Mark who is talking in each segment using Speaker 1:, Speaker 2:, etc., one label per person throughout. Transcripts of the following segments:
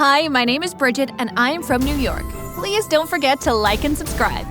Speaker 1: Hi, my name is Bridget and I'm from New York. Please don't forget to like and subscribe.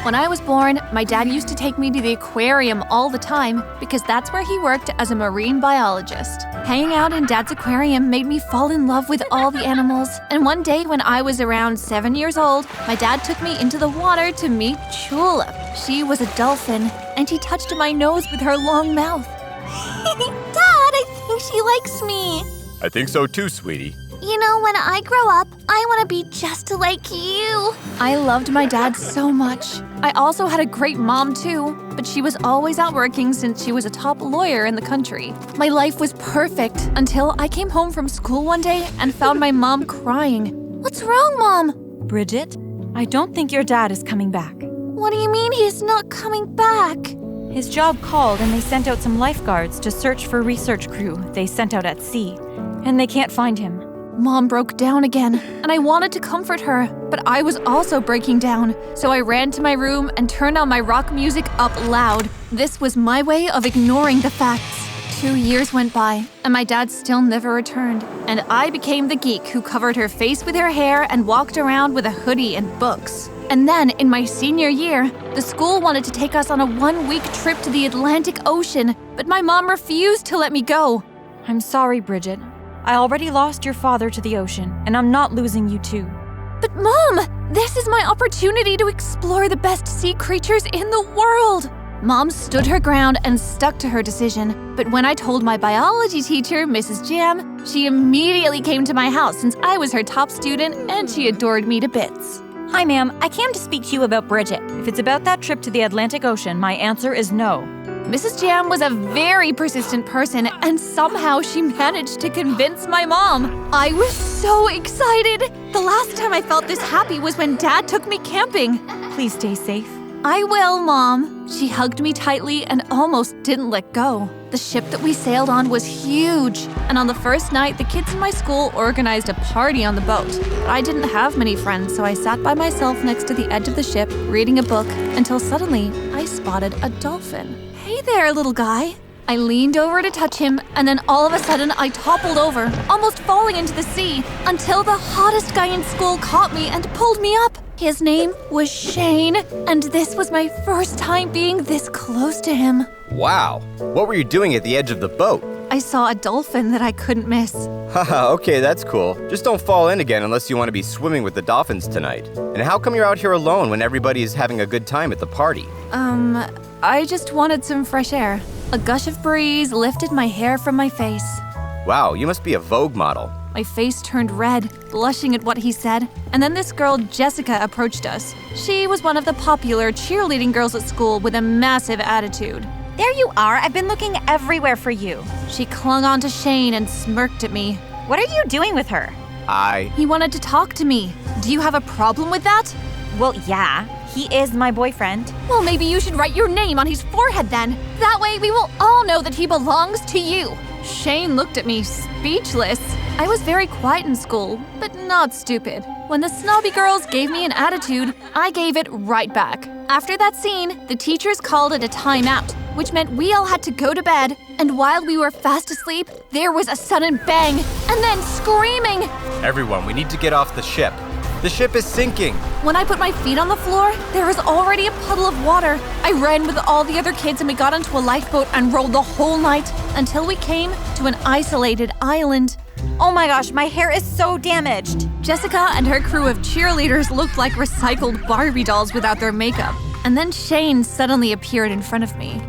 Speaker 1: When I was born, my dad used to take me to the aquarium all the time because that's where he worked as a marine biologist. Hanging out in Dad's aquarium made me fall in love with all the animals, and one day when I was around 7 years old, my dad took me into the water to meet Chula. She was a dolphin, and he touched my nose with her long mouth.
Speaker 2: Dad, I think she likes me.
Speaker 3: I think so too, sweetie.
Speaker 2: You know, when I grow up, I want to be just like you.
Speaker 1: I loved my dad so much. I also had a great mom too, but she was always out working since she was a top lawyer in the country. My life was perfect until I came home from school one day and found my mom crying. What's wrong, Mom?
Speaker 4: Bridget, I don't think your dad is coming back.
Speaker 2: What do you mean he's not coming back?
Speaker 4: His job called and they sent out some lifeguards to search for a research crew they sent out at sea, and they can't find him.
Speaker 1: Mom broke down again, and I wanted to comfort her, but I was also breaking down. So I ran to my room and turned on my rock music up loud. This was my way of ignoring the facts. 2 years went by, and my dad still never returned. And I became the geek who covered her face with her hair and walked around with a hoodie and books. And then, in my senior year, the school wanted to take us on a 1-week trip to the Atlantic Ocean, but my mom refused to let me go.
Speaker 4: I'm sorry, Bridget. I already lost your father to the ocean, and I'm not losing you too.
Speaker 1: But Mom, this is my opportunity to explore the best sea creatures in the world. Mom stood her ground and stuck to her decision. But when I told my biology teacher, Mrs. Jam, she immediately came to my house since I was her top student and she adored me to bits.
Speaker 4: Hi, ma'am. I came to speak to you about Bridget. If it's about that trip to the Atlantic Ocean, my answer is no.
Speaker 1: Mrs. Jam was a very persistent person, and somehow she managed to convince my mom. I was so excited! The last time I felt this happy was when Dad took me camping.
Speaker 4: Please stay safe.
Speaker 1: I will, Mom. She hugged me tightly and almost didn't let go. The ship that we sailed on was huge, and on the first night, the kids in my school organized a party on the boat. But I didn't have many friends, so I sat by myself next to the edge of the ship, reading a book, until suddenly I spotted a dolphin. Hey there, little guy. I leaned over to touch him, and then all of a sudden I toppled over, almost falling into the sea, until the hottest guy in school caught me and pulled me up. His name was Shane, and this was my first time being this close to him.
Speaker 3: Wow. What were you doing at the edge of the boat?
Speaker 1: I saw a dolphin that I couldn't miss.
Speaker 3: Haha, okay, that's cool. Just don't fall in again unless you want to be swimming with the dolphins tonight. And how come you're out here alone when everybody is having a good time at the party?
Speaker 1: I just wanted some fresh air. A gush of breeze lifted my hair from my face.
Speaker 3: Wow, you must be a Vogue model.
Speaker 1: My face turned red, blushing at what he said. And then this girl, Jessica, approached us. She was one of the popular cheerleading girls at school with a massive attitude.
Speaker 5: There you are. I've been looking everywhere for you.
Speaker 1: She clung onto Shane and smirked at me.
Speaker 5: What are you doing with her?
Speaker 1: He wanted to talk to me. Do you have a problem with that?
Speaker 5: Well, yeah. He is my boyfriend.
Speaker 1: Well, maybe you should write your name on his forehead then. That way we will all know that he belongs to you. Shane looked at me, speechless. I was very quiet in school, but not stupid. When the snobby girls gave me an attitude, I gave it right back. After that scene, the teachers called it a timeout, which meant we all had to go to bed. And while we were fast asleep, there was a sudden bang, and then screaming.
Speaker 3: Everyone, we need to get off the ship. The ship is sinking.
Speaker 1: When I put my feet on the floor, there was already a puddle of water. I ran with all the other kids and we got onto a lifeboat and rowed the whole night until we came to an isolated island.
Speaker 5: Oh my gosh, my hair is so damaged.
Speaker 1: Jessica and her crew of cheerleaders looked like recycled Barbie dolls without their makeup. And then Shane suddenly appeared in front of me.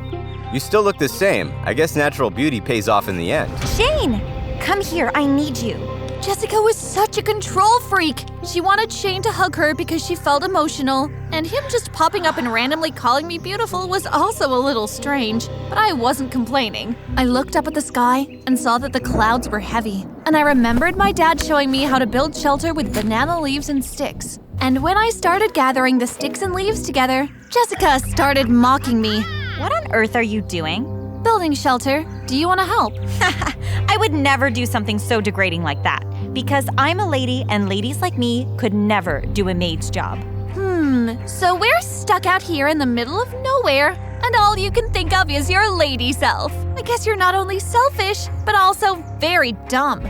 Speaker 3: You still look the same. I guess natural beauty pays off in the end.
Speaker 5: Shane, come here. I need you.
Speaker 1: Jessica was such a control freak. She wanted Shane to hug her because she felt emotional, and him just popping up and randomly calling me beautiful was also a little strange, but I wasn't complaining. I looked up at the sky and saw that the clouds were heavy, and I remembered my dad showing me how to build shelter with banana leaves and sticks. And when I started gathering the sticks and leaves together, Jessica started mocking me.
Speaker 5: What on earth are you doing?
Speaker 1: Building shelter. Do you want to help?
Speaker 5: I would never do something so degrading like that. Because I'm a lady and ladies like me could never do a maid's job.
Speaker 1: So we're stuck out here in the middle of nowhere, and all you can think of is your lady self. I guess you're not only selfish, but also very dumb.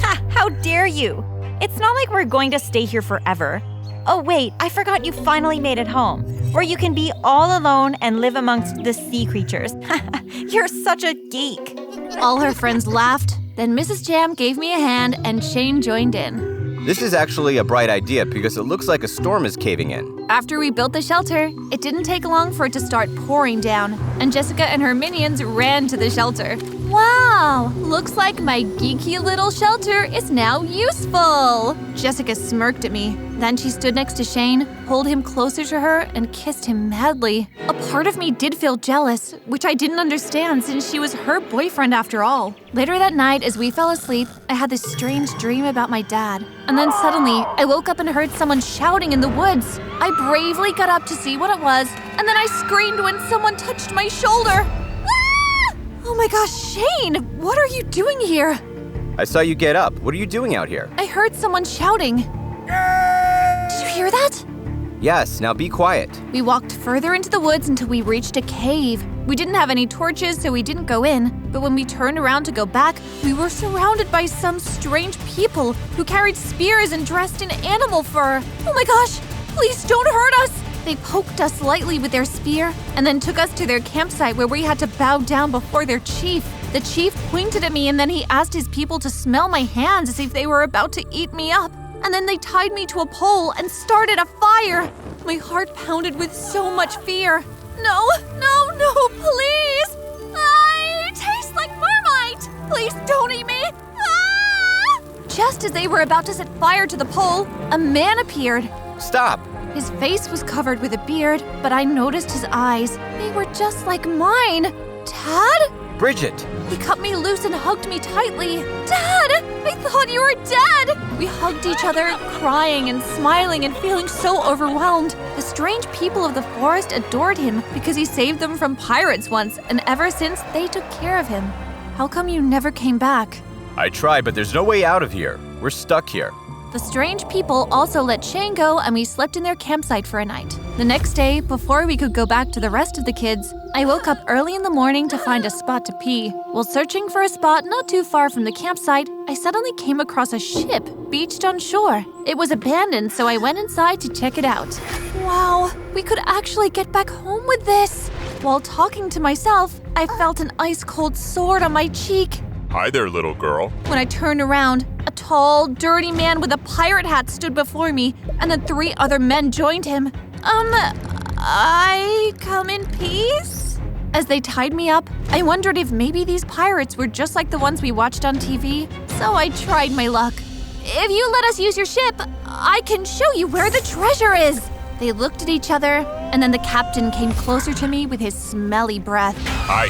Speaker 5: Ha! How dare you? It's not like we're going to stay here forever. Oh wait, I forgot you finally made it home, where you can be all alone and live amongst the sea creatures. You're such a geek.
Speaker 1: All her friends laughed. Then Mrs. Jam gave me a hand and Shane joined in.
Speaker 3: This is actually a bright idea because it looks like a storm is caving in.
Speaker 1: After we built the shelter, it didn't take long for it to start pouring down, and Jessica and her minions ran to the shelter. Wow, looks like my geeky little shelter is now useful. Jessica smirked at me. Then she stood next to Shane, pulled him closer to her, and kissed him madly. A part of me did feel jealous, which I didn't understand since she was her boyfriend after all. Later that night, as we fell asleep, I had this strange dream about my dad. And then suddenly, I woke up and heard someone shouting in the woods. I bravely got up to see what it was, and then I screamed when someone touched my shoulder. Ah! Oh my gosh, Shane, what are you doing here?
Speaker 3: I saw you get up. What are you doing out here?
Speaker 1: I heard someone shouting. Did you hear that?
Speaker 3: Yes, now be quiet.
Speaker 1: We walked further into the woods until we reached a cave. We didn't have any torches, so we didn't go in. But when we turned around to go back, we were surrounded by some strange people who carried spears and dressed in animal fur. Oh my gosh, please don't hurt us! They poked us lightly with their spear and then took us to their campsite where we had to bow down before their chief. The chief pointed at me and then he asked his people to smell my hands as if they were about to eat me up. And then they tied me to a pole and started a fire. My heart pounded with so much fear. No, please! I taste like Marmite! Please don't eat me! Ah! Just as they were about to set fire to the pole, a man appeared.
Speaker 3: Stop!
Speaker 1: His face was covered with a beard, but I noticed his eyes. They were just like mine. Dad?
Speaker 3: Bridget!
Speaker 1: He cut me loose and hugged me tightly. Dad! I thought you were dead! We hugged each other, crying and smiling and feeling so overwhelmed. The strange people of the forest adored him because he saved them from pirates once, and ever since, they took care of him. How come you never came back?
Speaker 3: I tried, but there's no way out of here. We're stuck here.
Speaker 1: The strange people also let Shane go, and we slept in their campsite for a night. The next day, before we could go back to the rest of the kids, I woke up early in the morning to find a spot to pee. While searching for a spot not too far from the campsite, I suddenly came across a ship beached on shore. It was abandoned, so I went inside to check it out. Wow, we could actually get back home with this. While talking to myself, I felt an ice-cold sword on my cheek.
Speaker 6: Hi there, little girl.
Speaker 1: When I turned around, a tall, dirty man with a pirate hat stood before me, and then 3 other men joined him. I come in peace? As they tied me up, I wondered if maybe these pirates were just like the ones we watched on TV, so I tried my luck. If you let us use your ship, I can show you where the treasure is. They looked at each other, and then the captain came closer to me with his smelly breath.
Speaker 6: Hi.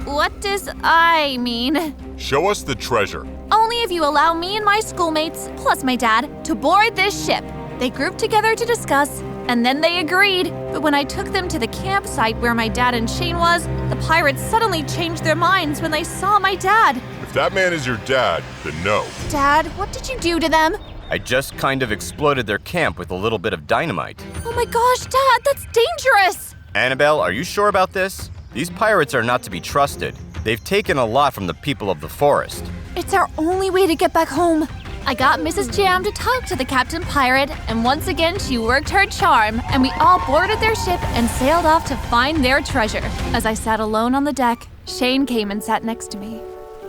Speaker 1: What does I mean?
Speaker 6: Show us the treasure.
Speaker 1: Only if you allow me and my schoolmates, plus my dad, to board this ship. They grouped together to discuss, and then they agreed. But when I took them to the campsite where my dad and Shane was, the pirates suddenly changed their minds when they saw my dad.
Speaker 6: If that man is your dad, then no.
Speaker 1: Dad, what did you do to them?
Speaker 3: I just kind of exploded their camp with a little bit of dynamite.
Speaker 1: Oh my gosh, Dad, that's dangerous!
Speaker 3: Annabelle, are you sure about this? These pirates are not to be trusted. They've taken a lot from the people of the forest.
Speaker 1: It's our only way to get back home. I got Mrs. Jam to talk to the Captain Pirate, and once again she worked her charm, and we all boarded their ship and sailed off to find their treasure. As I sat alone on the deck, Shane came and sat next to me.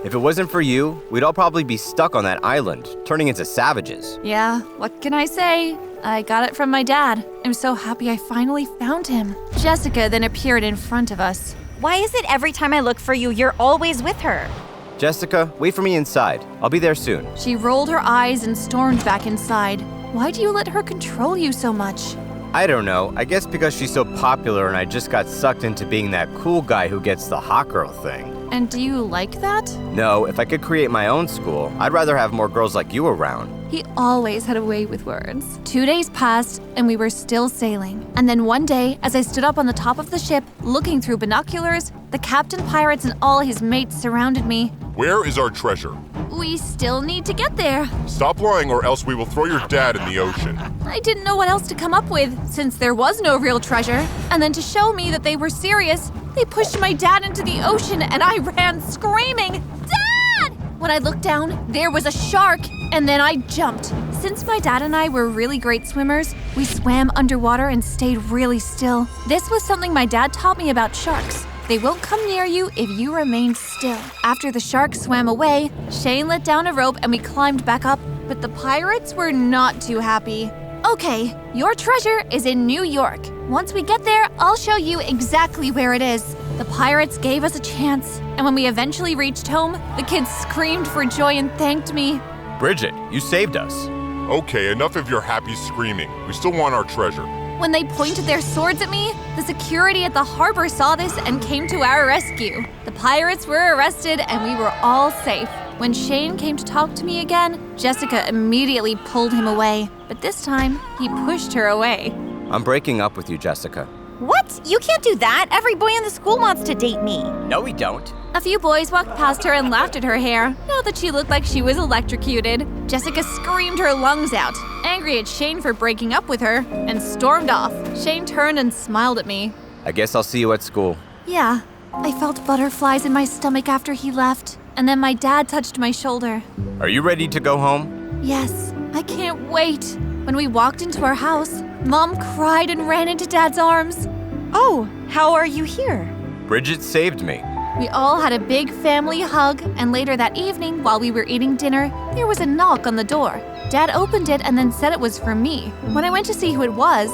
Speaker 3: If it wasn't for you, we'd all probably be stuck on that island, turning into savages.
Speaker 1: Yeah, what can I say? I got it from my dad. I'm so happy I finally found him. Jessica then appeared in front of us.
Speaker 5: Why is it every time I look for you, you're always with her?
Speaker 3: Jessica, wait for me inside. I'll be there soon.
Speaker 1: She rolled her eyes and stormed back inside. Why do you let her control you so much?
Speaker 3: I don't know. I guess because she's so popular and I just got sucked into being that cool guy who gets the hot girl thing.
Speaker 1: And do you like that?
Speaker 3: No, if I could create my own school, I'd rather have more girls like you around.
Speaker 1: He always had a way with words. 2 days passed, and we were still sailing. And then one day, as I stood up on the top of the ship, looking through binoculars, the Captain Pirates and all his mates surrounded me.
Speaker 6: Where is our treasure?
Speaker 1: We still need to get there.
Speaker 6: Stop lying or else we will throw your dad in the ocean.
Speaker 1: I didn't know what else to come up with, since there was no real treasure. And then to show me that they were serious, they pushed my dad into the ocean and I ran screaming, "Dad!" When I looked down, there was a shark, and then I jumped. Since my dad and I were really great swimmers, we swam underwater and stayed really still. This was something my dad taught me about sharks. They won't come near you if you remain still. After the shark swam away, Shane let down a rope and we climbed back up, but the pirates were not too happy. Okay, your treasure is in New York. Once we get there, I'll show you exactly where it is. The pirates gave us a chance, and when we eventually reached home, the kids screamed for joy and thanked me.
Speaker 3: Bridget, you saved us.
Speaker 6: Okay, enough of your happy screaming. We still want our treasure.
Speaker 1: When they pointed their swords at me, the security at the harbor saw this and came to our rescue. The pirates were arrested and we were all safe. When Shane came to talk to me again, Jessica immediately pulled him away. But this time, he pushed her away.
Speaker 3: I'm breaking up with you, Jessica.
Speaker 5: What? You can't do that. Every boy in the school wants to date me.
Speaker 3: No, we don't.
Speaker 1: A few boys walked past her and laughed at her hair, now that she looked like she was electrocuted. Jessica screamed her lungs out, angry at Shane for breaking up with her, and stormed off. Shane turned and smiled at me.
Speaker 3: I guess I'll see you at school.
Speaker 1: Yeah, I felt butterflies in my stomach after he left, and then my dad touched my shoulder.
Speaker 3: Are you ready to go home?
Speaker 1: Yes, I can't wait. When we walked into our house, Mom cried and ran into Dad's arms.
Speaker 5: Oh, how are you here?
Speaker 3: Bridget saved me.
Speaker 1: We all had a big family hug, and later that evening, while we were eating dinner, there was a knock on the door. Dad opened it and then said it was for me. When I went to see who it was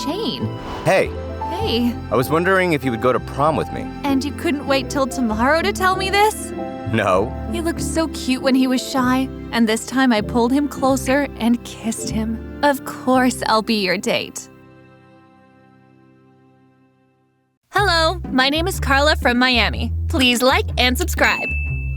Speaker 1: Shane.
Speaker 3: Hey,
Speaker 1: Hey,
Speaker 3: I was wondering if you would go to prom with me.
Speaker 1: and you couldn't wait till tomorrow to tell me this?
Speaker 3: No.
Speaker 1: He looked so cute when he was shy, and this time I pulled him closer and kissed him. Of course, I'll be your date. Hello, my name is Carla from Miami. Please like and subscribe.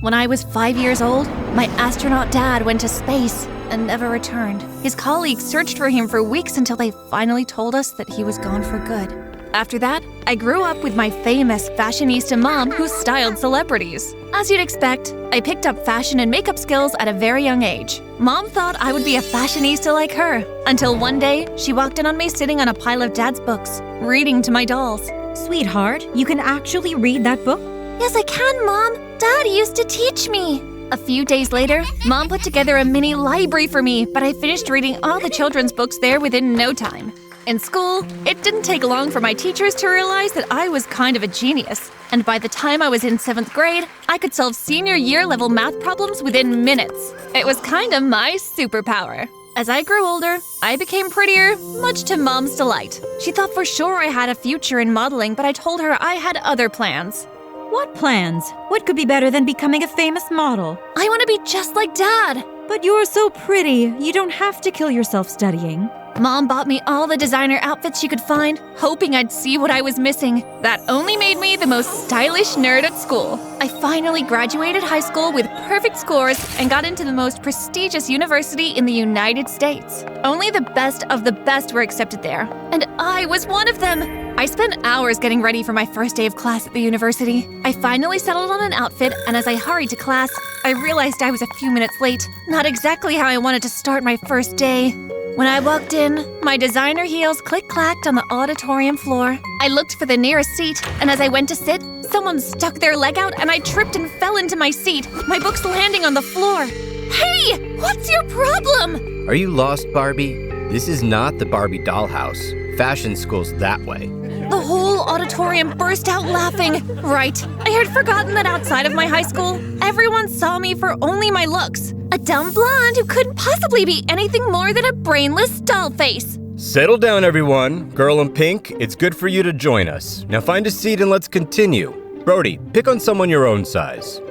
Speaker 1: When I was 5 years old, my astronaut dad went to space and never returned. His colleagues searched for him for weeks until they finally told us that he was gone for good. After that, I grew up with my famous fashionista mom who styled celebrities. As you'd expect, I picked up fashion and makeup skills at a very young age. Mom thought I would be a fashionista like her, until one day she walked in on me sitting on a pile of Dad's books, reading to my dolls.
Speaker 5: Sweetheart, you can actually read that book?
Speaker 2: Yes, I can, Mom. Dad used to teach me.
Speaker 1: A few days later, Mom put together a mini library for me, but I finished reading all the children's books there within no time. In school, it didn't take long for my teachers to realize that I was kind of a genius. And by the time I was in 7th grade, I could solve senior year level math problems within minutes. It was kind of my superpower. As I grew older, I became prettier, much to Mom's delight. She thought for sure I had a future in modeling, but I told her I had other plans.
Speaker 5: What plans? What could be better than becoming a famous model?
Speaker 1: I want to be just like Dad.
Speaker 5: But you're so pretty, you don't have to kill yourself studying.
Speaker 1: Mom bought me all the designer outfits she could find, hoping I'd see what I was missing. That only made me the most stylish nerd at school. I finally graduated high school with perfect scores and got into the most prestigious university in the United States. Only the best of the best were accepted there, and I was one of them. I spent hours getting ready for my first day of class at the university. I finally settled on an outfit, and as I hurried to class, I realized I was a few minutes late. Not exactly how I wanted to start my first day. When I walked in, my designer heels click-clacked on the auditorium floor. I looked for the nearest seat, and as I went to sit, someone stuck their leg out and I tripped and fell into my seat, my books landing on the floor. Hey, what's your problem?
Speaker 3: Are you lost, Barbie? This is not the Barbie dollhouse. Fashion school's that way.
Speaker 1: The whole auditorium burst out laughing. Right, I had forgotten that outside of my high school, everyone saw me for only my looks. A dumb blonde who couldn't possibly be anything more than a brainless doll face.
Speaker 3: Settle down, everyone. Girl in pink, it's good for you to join us. Now find a seat and let's continue. Brody, pick on someone your own size.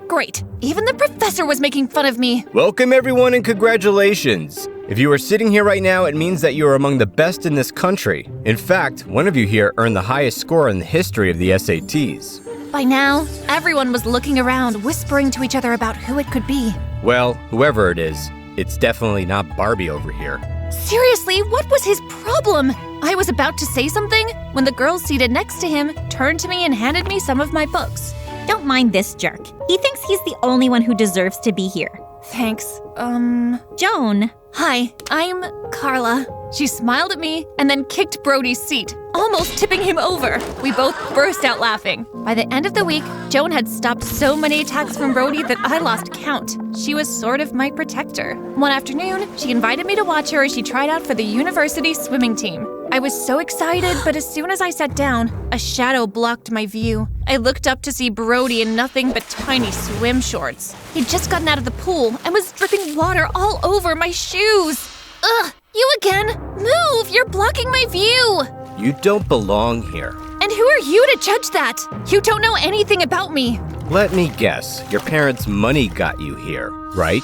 Speaker 1: Great, even the professor was making fun of me.
Speaker 3: Welcome, everyone, and congratulations. If you are sitting here right now, it means that you are among the best in this country. In fact, one of you here earned the highest score in the history of the SATs.
Speaker 1: By now, everyone was looking around, whispering to each other about who it could be.
Speaker 3: Well, whoever it is, it's definitely not Barbie over here.
Speaker 1: Seriously, what was his problem? I was about to say something when the girl seated next to him turned to me and handed me some of my books.
Speaker 5: Don't mind this jerk. He thinks he's the only one who deserves to be here.
Speaker 1: Thanks.
Speaker 5: Joan.
Speaker 1: Hi, I'm Carla. She smiled at me and then kicked Brody's seat, almost tipping him over. We both burst out laughing. By the end of the week, Joan had stopped so many attacks from Brody that I lost count. She was sort of my protector. One afternoon, she invited me to watch her as she tried out for the university swimming team. I was so excited, but as soon as I sat down, a shadow blocked my view. I looked up to see Brody in nothing but tiny swim shorts. He'd just gotten out of the pool and was dripping water all over my shoes. Ugh, you again? Move, you're blocking my view.
Speaker 3: You don't belong here.
Speaker 1: And who are you to judge that? You don't know anything about me.
Speaker 3: Let me guess, your parents' money got you here, right?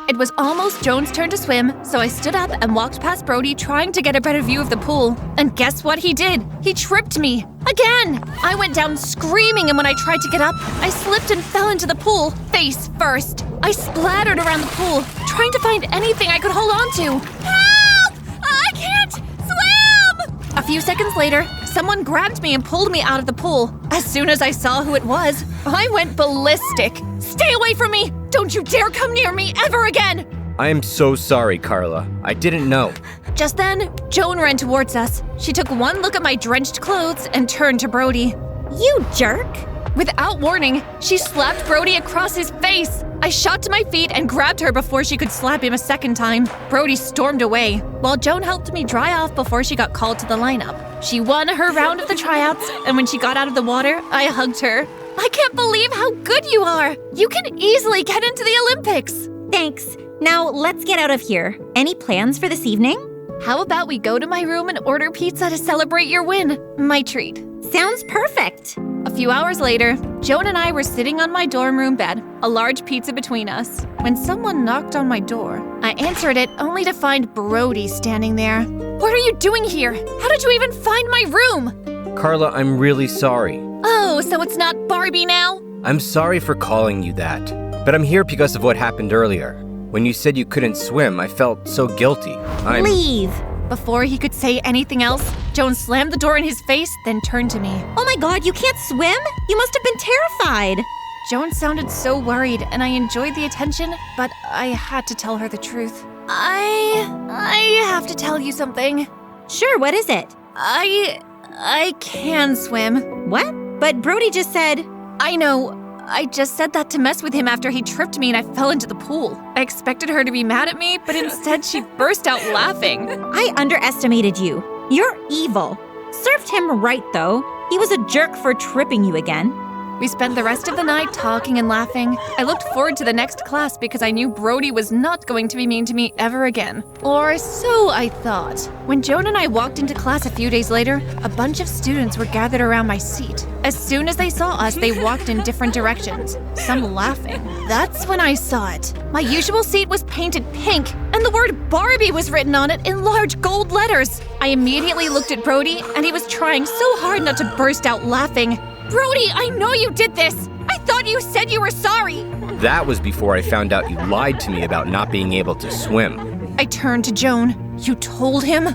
Speaker 1: It was almost Joan's turn to swim, so I stood up and walked past Brody trying to get a better view of the pool. And guess what he did? He tripped me. Again! I went down screaming, and when I tried to get up, I slipped and fell into the pool, face first. I splattered around the pool, trying to find anything I could hold on to. Help! I can't swim! A few seconds later, someone grabbed me and pulled me out of the pool. As soon as I saw who it was, I went ballistic. Stay away from me! Don't you dare come near me ever again!
Speaker 3: I am so sorry, Carla. I didn't know.
Speaker 1: Just then, Joan ran towards us. She took one look at my drenched clothes and turned to Brody.
Speaker 5: You jerk!
Speaker 1: Without warning, she slapped Brody across his face. I shot to my feet and grabbed her before she could slap him a second time. Brody stormed away, while Joan helped me dry off before she got called to the lineup. She won her round of the tryouts, and when she got out of the water, I hugged her. I can't believe how good you are! You can easily get into the Olympics!
Speaker 5: Thanks. Now let's get out of here. Any plans for this evening?
Speaker 1: How about we go to my room and order pizza to celebrate your win? My treat.
Speaker 5: Sounds perfect.
Speaker 1: A few hours later, Joan and I were sitting on my dorm room bed, a large pizza between us, when someone knocked on my door. I answered it only to find Brody standing there. What are you doing here? How did you even find my room?
Speaker 3: Carla, I'm really sorry.
Speaker 1: Oh, so it's not Barbie now?
Speaker 3: I'm sorry for calling you that, but I'm here because of what happened earlier. When you said you couldn't swim, I felt so guilty.
Speaker 5: Leave.
Speaker 1: Before he could say anything else, Joan slammed the door in his face, then turned to me.
Speaker 5: Oh my god, you can't swim? You must have been terrified.
Speaker 1: Joan sounded so worried, and I enjoyed the attention, but I had to tell her the truth. I have to tell you something.
Speaker 5: Sure, what is it?
Speaker 1: I can swim.
Speaker 5: What? But Brody just said...
Speaker 1: I know. I just said that to mess with him after he tripped me and I fell into the pool. I expected her to be mad at me, but instead she burst out laughing.
Speaker 5: I underestimated you. You're evil. Served him right, though. He was a jerk for tripping you again.
Speaker 1: We spent the rest of the night talking and laughing. I looked forward to the next class because I knew Brody was not going to be mean to me ever again. Or so I thought. When Joan and I walked into class a few days later, a bunch of students were gathered around my seat. As soon as they saw us, they walked in different directions, some laughing. That's when I saw it. My usual seat was painted pink, and the word Barbie was written on it in large gold letters. I immediately looked at Brody, and he was trying so hard not to burst out laughing. Brody, I know you did this! I thought you said you were sorry!
Speaker 3: That was before I found out you lied to me about not being able to swim.
Speaker 1: I turned to Joan. You told him?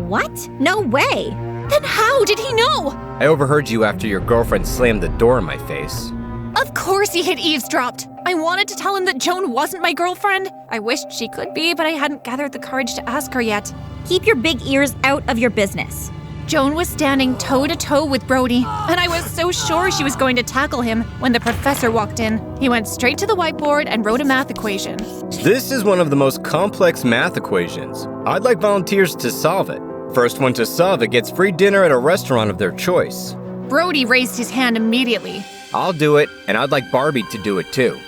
Speaker 5: What? No way.
Speaker 1: Then how did he know?
Speaker 3: I overheard you after your girlfriend slammed the door in my face.
Speaker 1: Of course he had eavesdropped. I wanted to tell him that Joan wasn't my girlfriend. I wished she could be, but I hadn't gathered the courage to ask her yet.
Speaker 5: Keep your big ears out of your business.
Speaker 1: Joan was standing toe-to-toe with Brody, and I was so sure she was going to tackle him when the professor walked in. He went straight to the whiteboard and wrote a math equation.
Speaker 3: This is one of the most complex math equations. I'd like volunteers to solve it. First one to solve it gets free dinner at a restaurant of their choice.
Speaker 1: Brody raised his hand immediately.
Speaker 3: I'll do it, and I'd like Barbie to do it too.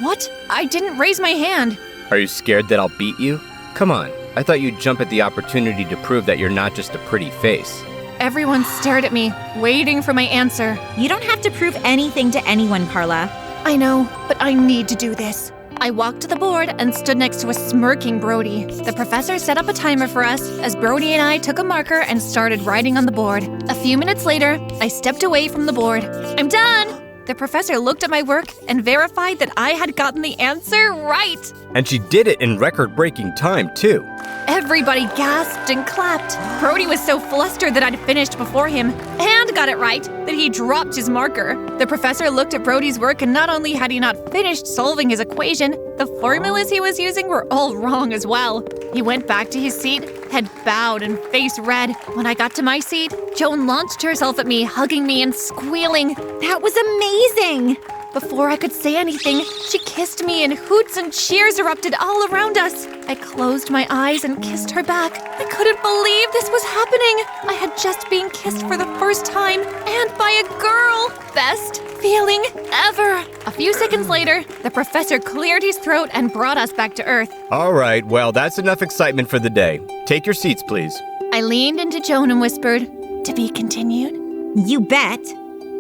Speaker 1: What? I didn't raise my hand.
Speaker 3: Are you scared that I'll beat you? Come on, I thought you'd jump at the opportunity to prove that you're not just a pretty face.
Speaker 1: Everyone stared at me, waiting for my answer.
Speaker 5: You don't have to prove anything to anyone, Carla.
Speaker 1: I know, but I need to do this. I walked to the board and stood next to a smirking Brody. The professor set up a timer for us as Brody and I took a marker and started writing on the board. A few minutes later, I stepped away from the board. I'm done! The professor looked at my work and verified that I had gotten the answer right.
Speaker 3: And she did it in record-breaking time, too.
Speaker 1: Every Everybody gasped and clapped. Brody was so flustered that I'd finished before him and got it right that he dropped his marker. The professor looked at Brody's work, and not only had he not finished solving his equation, the formulas he was using were all wrong as well. He went back to his seat, head bowed and face red. When I got to my seat, Joan launched herself at me, hugging me and squealing.
Speaker 5: That was amazing!
Speaker 1: Before I could say anything, she kissed me and hoots and cheers erupted all around us. I closed my eyes and kissed her back. I couldn't believe this was happening. I had just been kissed for the first time, and by a girl. Best feeling ever. A few seconds later, the professor cleared his throat and brought us back to Earth.
Speaker 3: All right, well, that's enough excitement for the day. Take your seats, please.
Speaker 1: I leaned into Joan and whispered, "To be continued?"
Speaker 5: You bet.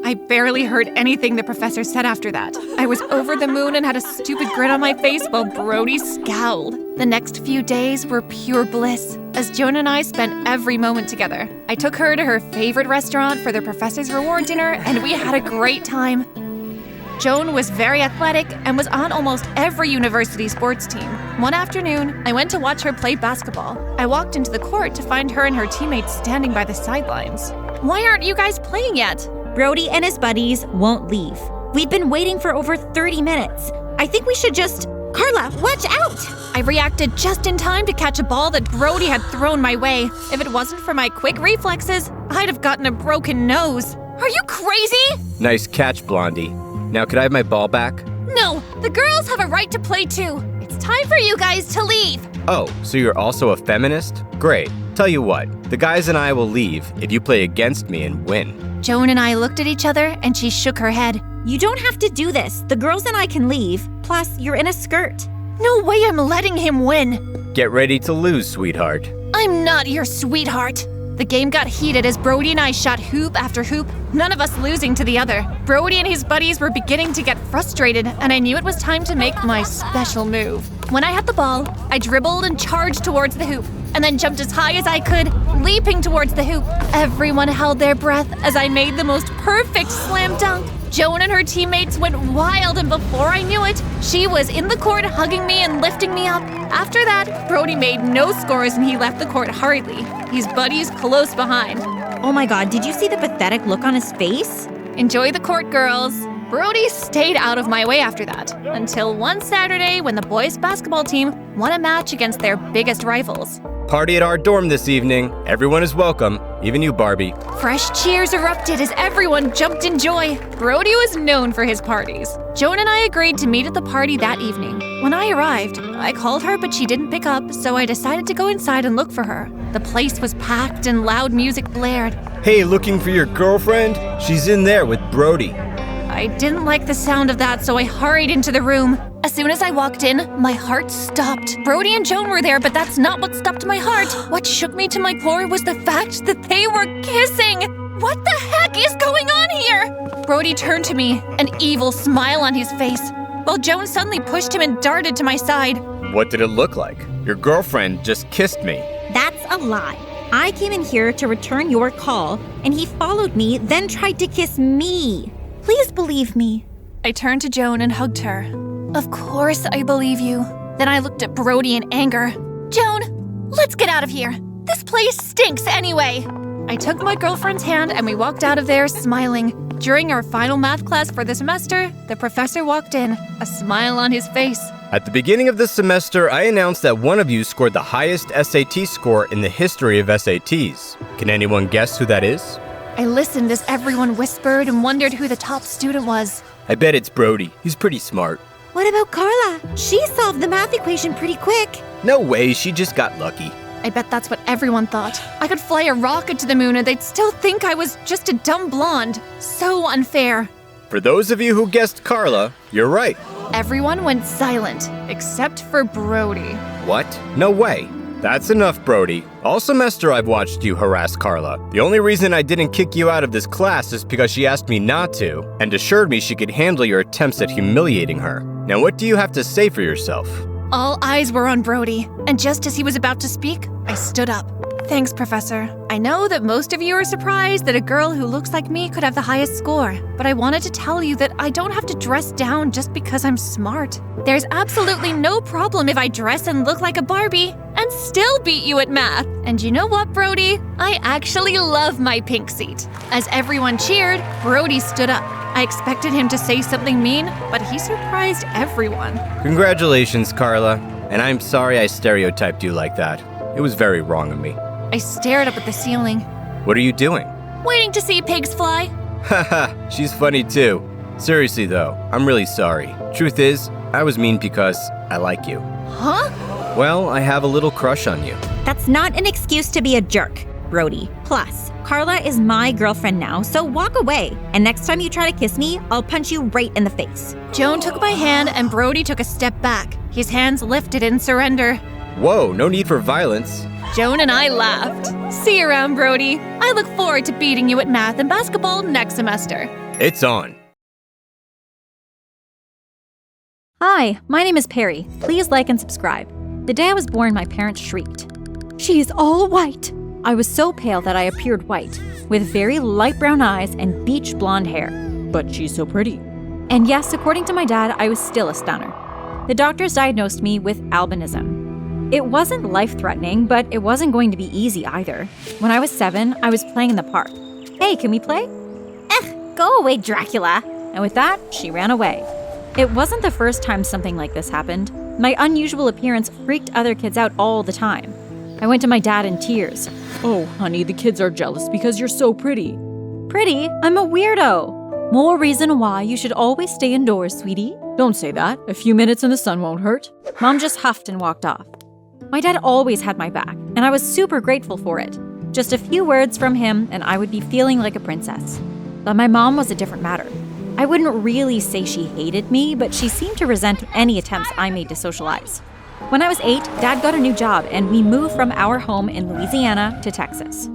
Speaker 1: I barely heard anything the professor said after that. I was over the moon and had a stupid grin on my face while Brody scowled. The next few days were pure bliss, as Joan and I spent every moment together. I took her to her favorite restaurant for the professor's reward dinner, and we had a great time. Joan was very athletic and was on almost every university sports team. One afternoon, I went to watch her play basketball. I walked into the court to find her and her teammates standing by the sidelines. "Why aren't you guys playing yet?"
Speaker 5: Brody and his buddies won't leave. We've been waiting for over 30 minutes. I think we should just… Carla, watch out!
Speaker 1: I reacted just in time to catch a ball that Brody had thrown my way. If it wasn't for my quick reflexes, I'd have gotten a broken nose. Are you crazy?
Speaker 3: Nice catch, Blondie. Now, could I have my ball back?
Speaker 1: No, the girls have a right to play too. It's time for you guys to leave.
Speaker 3: Oh, so you're also a feminist? Great. Tell you what, the guys and I will leave if you play against me and win.
Speaker 1: Joan and I looked at each other and she shook her head.
Speaker 5: You don't have to do this. The girls and I can leave. Plus, you're in a skirt.
Speaker 1: No way I'm letting him win.
Speaker 3: Get ready to lose, sweetheart.
Speaker 1: I'm not your sweetheart. The game got heated as Brody and I shot hoop after hoop, none of us losing to the other. Brody and his buddies were beginning to get frustrated, and I knew it was time to make my special move. When I had the ball, I dribbled and charged towards the hoop, and then jumped as high as I could, leaping towards the hoop. Everyone held their breath as I made the most perfect slam dunk. Joan and her teammates went wild, and before I knew it, she was in the court hugging me and lifting me up. After that, Brody made no scores and he left the court hurriedly, his buddies close behind.
Speaker 5: Oh my god, did you see the pathetic look on his face?
Speaker 1: Enjoy the court, girls. Brody stayed out of my way after that, until one Saturday when the boys' basketball team won a match against their biggest rivals.
Speaker 3: Party at our dorm this evening. Everyone is welcome, even you, Barbie.
Speaker 1: Fresh cheers erupted as everyone jumped in joy. Brody was known for his parties. Joan and I agreed to meet at the party that evening. When I arrived, I called her, but she didn't pick up, so I decided to go inside and look for her. The place was packed and loud music blared.
Speaker 3: Hey, looking for your girlfriend? She's in there with Brody.
Speaker 1: I didn't like the sound of that, so I hurried into the room. As soon as I walked in, my heart stopped. Brody and Joan were there, but that's not what stopped my heart. What shook me to my core was the fact that they were kissing. What the heck is going on here? Brody turned to me, an evil smile on his face, while Joan suddenly pushed him and darted to my side.
Speaker 3: What did it look like? Your girlfriend just kissed me.
Speaker 5: That's a lie. I came in here to return your call, and he followed me, then tried to kiss me. Please believe me.
Speaker 1: I turned to Joan and hugged her. Of course I believe you. Then I looked at Brody in anger. Joan, let's get out of here. This place stinks anyway. I took my girlfriend's hand and we walked out of there smiling. During our final math class for the semester, the professor walked in, a smile on his face.
Speaker 3: At the beginning of this semester, I announced that one of you scored the highest SAT score in the history of SATs. Can anyone guess who that is?
Speaker 1: I listened as everyone whispered and wondered who the top student was.
Speaker 3: I bet it's Brody. He's pretty smart.
Speaker 5: What about Carla? She solved the math equation pretty quick.
Speaker 3: No way, she just got lucky.
Speaker 1: I bet that's what everyone thought. I could fly a rocket to the moon and they'd still think I was just a dumb blonde. So unfair.
Speaker 3: For those of you who guessed Carla, you're right.
Speaker 1: Everyone went silent, except for Brody.
Speaker 3: What? No way. That's enough, Brody. All semester I've watched you harass Carla. The only reason I didn't kick you out of this class is because she asked me not to, and assured me she could handle your attempts at humiliating her. Now what do you have to say for yourself?
Speaker 1: All eyes were on Brody, and just as he was about to speak, I stood up. Thanks, Professor. I know that most of you are surprised that a girl who looks like me could have the highest score, but I wanted to tell you that I don't have to dress down just because I'm smart. There's absolutely no problem if I dress and look like a Barbie and still beat you at math. And you know what, Brody? I actually love my pink seat. As everyone cheered, Brody stood up. I expected him to say something mean, but he surprised everyone.
Speaker 3: Congratulations, Carla. And I'm sorry I stereotyped you like that. It was very wrong of me.
Speaker 1: I stared up at the ceiling,
Speaker 3: What are you doing?
Speaker 2: Waiting to see pigs fly.
Speaker 3: Haha, she's funny too. Seriously though, I'm really sorry. Truth is, I was mean because I like you.
Speaker 1: Huh?
Speaker 3: Well, I have a little crush on you.
Speaker 5: That's not an excuse to be a jerk, Brody. Plus, Carla is my girlfriend now, so walk away. And next time you try to kiss me, I'll punch you right in the face.
Speaker 1: Joan took my hand and Brody took a step back. His hands lifted in surrender.
Speaker 3: Whoa, no need for violence.
Speaker 1: Joan and I laughed. See you around, Brody. I look forward to beating you at math and basketball next semester.
Speaker 3: It's on.
Speaker 4: Hi, my name is Perry. Please like and subscribe. The day I was born, my parents shrieked. She's all white. I was so pale that I appeared white, with very light brown eyes and beach blonde hair. But she's so pretty. And yes, according to my dad, I was still a stunner. The doctors diagnosed me with albinism. It wasn't life-threatening, but it wasn't going to be easy either. When I was 7, I was playing in the park. Hey, can we play?
Speaker 5: Go away, Dracula.
Speaker 4: And with that, she ran away. It wasn't the first time something like this happened. My unusual appearance freaked other kids out all the time. I went to my dad in tears. Oh, honey, the kids are jealous because you're so pretty. Pretty? I'm a weirdo. More reason why you should always stay indoors, sweetie. Don't say that. A few minutes in the sun won't hurt. Mom just huffed and walked off. My dad always had my back, and I was super grateful for it. Just a few words from him, and I would be feeling like a princess. But my mom was a different matter. I wouldn't really say she hated me, but she seemed to resent any attempts I made to socialize. When I was 8, Dad got a new job, and we moved from our home in Louisiana to Texas.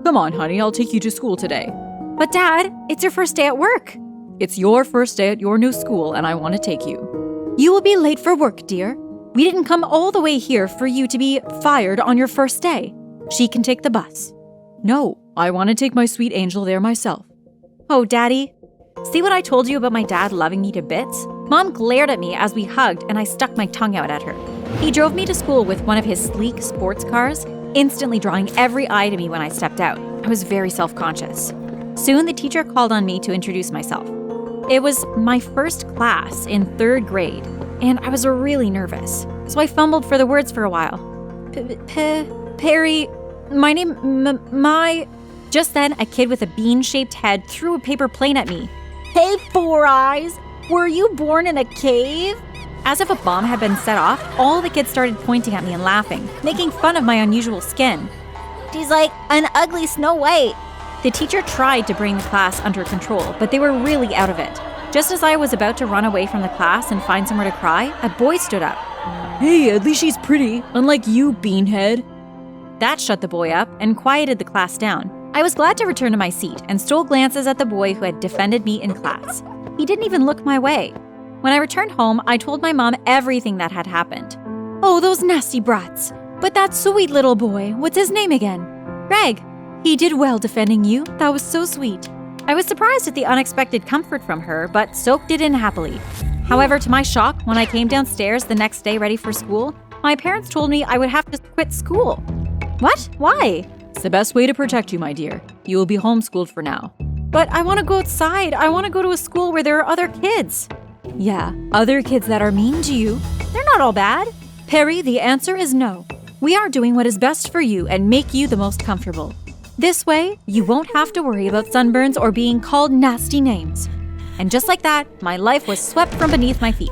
Speaker 4: Come on, honey, I'll take you to school today. But Dad, it's your first day at work. It's your first day at your new school, and I want to take you. You will be late for work, dear. We didn't come all the way here for you to be fired on your first day. She can take the bus. No, I want to take my sweet angel there myself. Oh, Daddy. See what I told you about my dad loving me to bits? Mom glared at me as we hugged, and I stuck my tongue out at her. He drove me to school with one of his sleek sports cars, instantly drawing every eye to me when I stepped out. I was very self-conscious. Soon, the teacher called on me to introduce myself. It was my first class in 3rd grade, and I was really nervous, so I fumbled for the words for a while. Perry, my name, Just then, a kid with a bean-shaped head threw a paper plane at me. Hey, Four Eyes, were you born in a cave? As if a bomb had been set off, all the kids started pointing at me and laughing, making fun of my unusual skin.
Speaker 5: She's like an ugly Snow White.
Speaker 4: The teacher tried to bring the class under control, but they were really out of it. Just as I was about to run away from the class and find somewhere to cry, a boy stood up. Hey, at least she's pretty, unlike you, beanhead. That shut the boy up and quieted the class down. I was glad to return to my seat and stole glances at the boy who had defended me in class. He didn't even look my way. When I returned home, I told my mom everything that had happened. Oh, those nasty brats. But that sweet little boy, what's his name again? Greg. He did well defending you. That was so sweet. I was surprised at the unexpected comfort from her, but soaked it in happily. However, to my shock, when I came downstairs the next day ready for school, my parents told me I would have to quit school. What? Why? It's the best way to protect you, my dear. You will be homeschooled for now. But I want to go outside. I want to go to a school where there are other kids. Yeah, other kids that are mean to you. They're not all bad. Perry, the answer is no. We are doing what is best for you and make you the most comfortable. This way, you won't have to worry about sunburns or being called nasty names. And just like that, my life was swept from beneath my feet.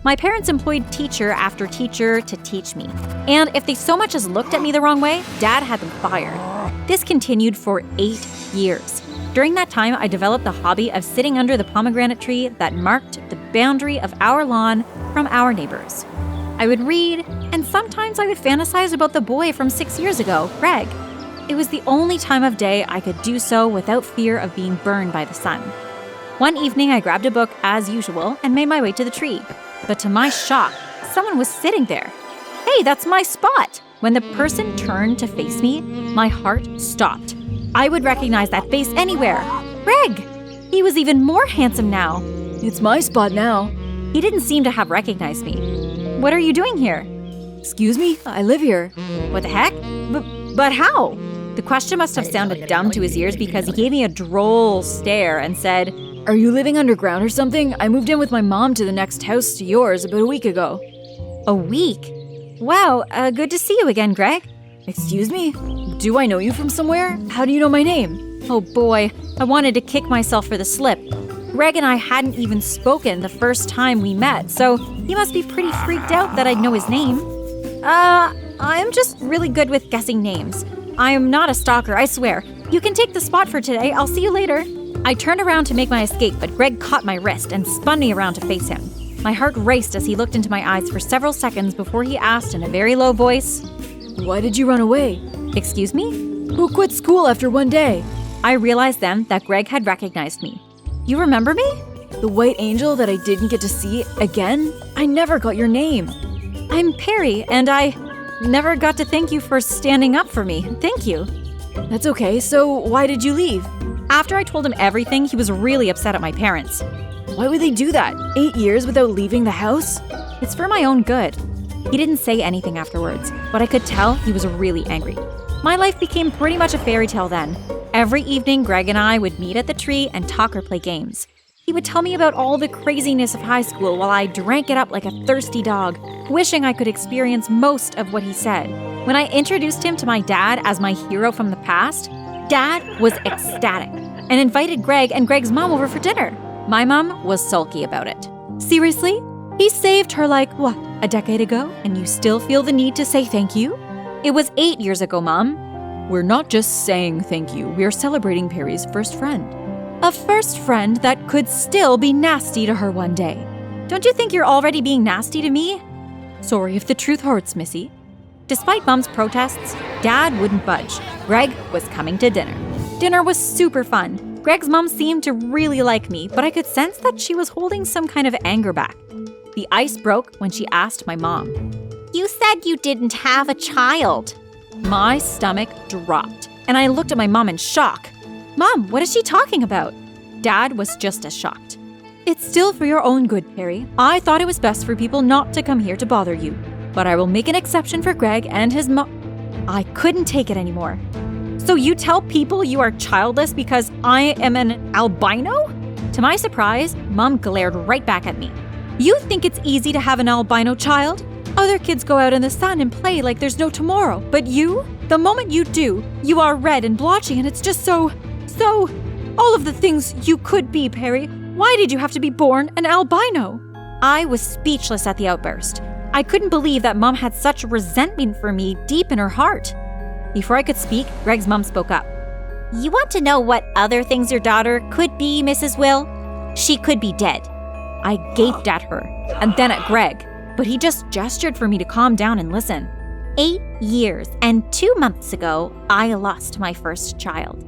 Speaker 4: My parents employed teacher after teacher to teach me. And if they so much as looked at me the wrong way, Dad had them fired. This continued for 8 years. During that time, I developed the hobby of sitting under the pomegranate tree that marked the boundary of our lawn from our neighbors. I would read, and sometimes I would fantasize about the boy from 6 years ago, Greg. It was the only time of day I could do so without fear of being burned by the sun. One evening, I grabbed a book as usual and made my way to the tree. But to my shock, someone was sitting there. Hey, that's my spot! When the person turned to face me, my heart stopped. I would recognize that face anywhere. Greg! He was even more handsome now.
Speaker 7: It's my spot now.
Speaker 4: He didn't seem to have recognized me. What are you doing here?
Speaker 7: Excuse me? I live here.
Speaker 4: What the heck? But how? The question must have sounded dumb to his ears because he gave me a droll stare and said,
Speaker 7: Are you living underground or something? I moved in with my mom to the next house to yours about a week ago.
Speaker 4: A week? Wow, good to see you again, Greg.
Speaker 7: Excuse me? Do I know you from somewhere? How do you know my name?
Speaker 4: Oh boy, I wanted to kick myself for the slip. Greg and I hadn't even spoken the first time we met, so he must be pretty freaked out that I'd know his name. I'm just really good with guessing names. I am not a stalker, I swear. You can take the spot for today. I'll see you later. I turned around to make my escape, but Greg caught my wrist and spun me around to face him. My heart raced as he looked into my eyes for several seconds before he asked in a very low voice,
Speaker 7: Why did you run away?
Speaker 4: Excuse me?
Speaker 7: Who quit school after one day?
Speaker 4: I realized then that Greg had recognized me. You remember me?
Speaker 7: The white angel that I didn't get to see again? I never got your name.
Speaker 4: I'm Perry, and I never got to thank you for standing up for me. Thank you.
Speaker 7: That's okay, so why did you leave?
Speaker 4: After I told him everything, he was really upset at my parents.
Speaker 7: Why would they do that? 8 years without leaving the house?
Speaker 4: It's for my own good. He didn't say anything afterwards, but I could tell he was really angry. My life became pretty much a fairy tale then. Every evening, Greg and I would meet at the tree and talk or play games. He would tell me about all the craziness of high school while I drank it up like a thirsty dog, wishing I could experience most of what he said. When I introduced him to my dad as my hero from the past, Dad was ecstatic and invited Greg and Greg's mom over for dinner. My mom was sulky about it. Seriously? He saved her like, what, a decade ago, and you still feel the need to say thank you? It was 8 years ago, Mom.
Speaker 7: We're not just saying thank you, we're celebrating Perry's first friend.
Speaker 4: A first friend that could still be nasty to her one day. Don't you think you're already being nasty to me? Sorry if the truth hurts, Missy. Despite Mom's protests, Dad wouldn't budge. Greg was coming to dinner. Dinner was super fun. Greg's mom seemed to really like me, but I could sense that she was holding some kind of anger back. The ice broke when she asked my mom,
Speaker 2: You said you didn't have a child.
Speaker 4: My stomach dropped, and I looked at my mom in shock. Mom, what is she talking about? Dad was just as shocked. It's still for your own good, Perry. I thought it was best for people not to come here to bother you, but I will make an exception for Greg and his mom. I couldn't take it anymore. So you tell people you are childless because I am an albino? To my surprise, Mom glared right back at me. You think it's easy to have an albino child? Other kids go out in the sun and play like there's no tomorrow. But you? The moment you do, you are red and blotchy and it's just so... all of the things you could be, Perry. Why did you have to be born an albino? I was speechless at the outburst. I couldn't believe that Mom had such resentment for me deep in her heart. Before I could speak, Greg's mom spoke up.
Speaker 2: You want to know what other things your daughter could be, Mrs. Will? She could be dead.
Speaker 4: I gaped at her, and then at Greg, but he just gestured for me to calm down and listen.
Speaker 2: 8 years and 2 months ago, I lost my first child.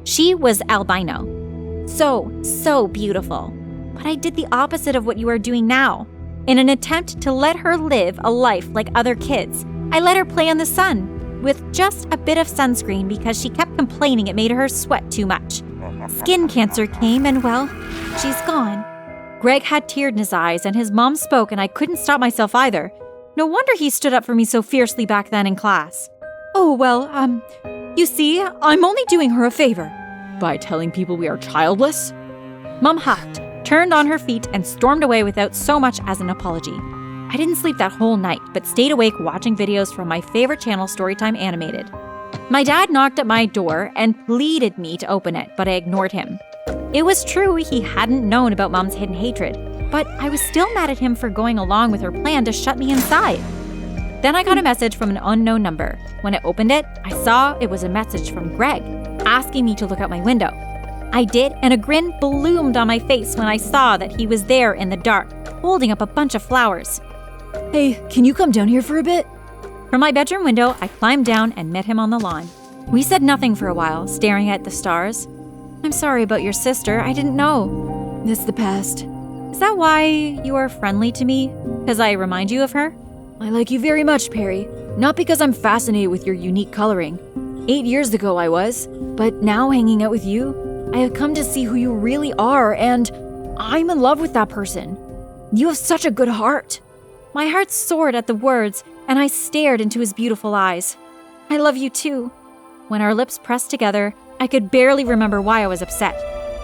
Speaker 2: She was albino. So beautiful. But I did the opposite of what you are doing now. In an attempt to let her live a life like other kids, I let her play in the sun with just a bit of sunscreen because she kept complaining it made her sweat too much. Skin cancer came and, well, she's gone.
Speaker 4: Greg had tears in his eyes and his mom spoke and I couldn't stop myself either. No wonder he stood up for me so fiercely back then in class. Oh, well, you see, I'm only doing her a favor.
Speaker 7: By telling people we are childless?
Speaker 4: Mom huffed, turned on her feet, and stormed away without so much as an apology. I didn't sleep that whole night, but stayed awake watching videos from my favorite channel, Storytime Animated. My dad knocked at my door and pleaded me to open it, but I ignored him. It was true he hadn't known about Mom's hidden hatred, but I was still mad at him for going along with her plan to shut me inside. Then I got a message from an unknown number. When I opened it, I saw it was a message from Greg, asking me to look out my window. I did, and a grin bloomed on my face when I saw that he was there in the dark, holding up a bunch of flowers.
Speaker 7: Hey, can you come down here for a bit?
Speaker 4: From my bedroom window, I climbed down and met him on the lawn. We said nothing for a while, staring at the stars. I'm sorry about your sister, I didn't know.
Speaker 7: That's the past.
Speaker 4: Is that why you are friendly to me? Because I remind you of her?
Speaker 7: I like you very much, Perry. Not because I'm fascinated with your unique coloring. 8 years ago I was, but now hanging out with you, I have come to see who you really are, and I'm in love with that person. You have such a good heart.
Speaker 2: My heart soared at the words, and I stared into his beautiful eyes. I love you too. When our lips pressed together, I could barely remember why I was upset.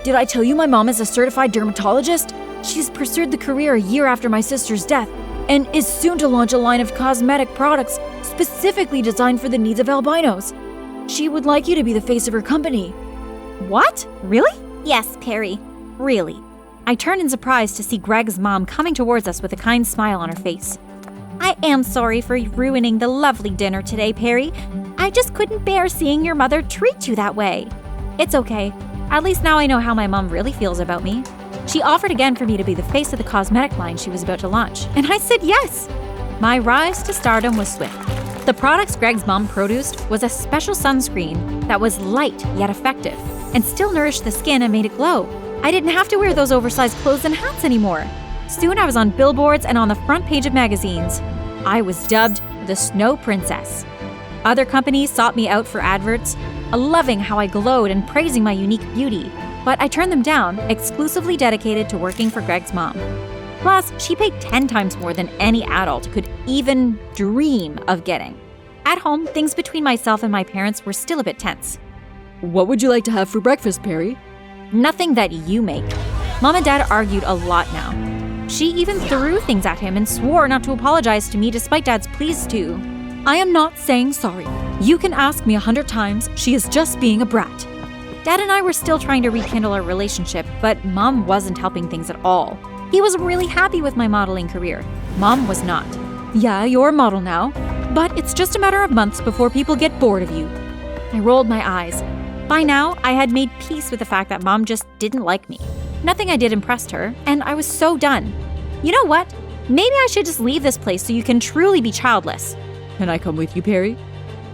Speaker 7: Did I tell you my mom is a certified dermatologist? She's pursued the career a year after my sister's death and is soon to launch a line of cosmetic products specifically designed for the needs of albinos. She would like you to be the face of her company.
Speaker 2: What? Really? Yes, Perry. Really. I turned in surprise to see Greg's mom coming towards us with a kind smile on her face. I am sorry for ruining the lovely dinner today, Perry. I just couldn't bear seeing your mother treat you that way. It's okay. At least now I know how my mom really feels about me. She offered again for me to be the face of the cosmetic line she was about to launch, and I said yes. My rise to stardom was swift. The products Greg's mom produced was a special sunscreen that was light yet effective and still nourished the skin and made it glow. I didn't have to wear those oversized clothes and hats anymore. Soon I was on billboards and on the front page of magazines. I was dubbed the Snow Princess. Other companies sought me out for adverts, loving how I glowed and praising my unique beauty, but I turned them down, exclusively dedicated to working for Greg's mom. Plus, she paid 10 times more than any adult could even dream of getting. At home, things between myself and my parents were still a bit tense.
Speaker 7: What would you like to have for breakfast, Perry?
Speaker 2: Nothing that you make. Mom and Dad argued a lot now. She even threw things at him and swore not to apologize to me despite Dad's pleas to.
Speaker 7: I am not saying sorry. You can ask me 100 times. She is just being a brat.
Speaker 2: Dad and I were still trying to rekindle our relationship, but Mom wasn't helping things at all. He was really happy with my modeling career. Mom was not.
Speaker 7: Yeah, you're a model now, but it's just a matter of months before people get bored of you.
Speaker 2: I rolled my eyes. By now, I had made peace with the fact that Mom just didn't like me. Nothing I did impressed her, and I was so done. You know what? Maybe I should just leave this place so you can truly be childless.
Speaker 7: Can I come with you, Perry?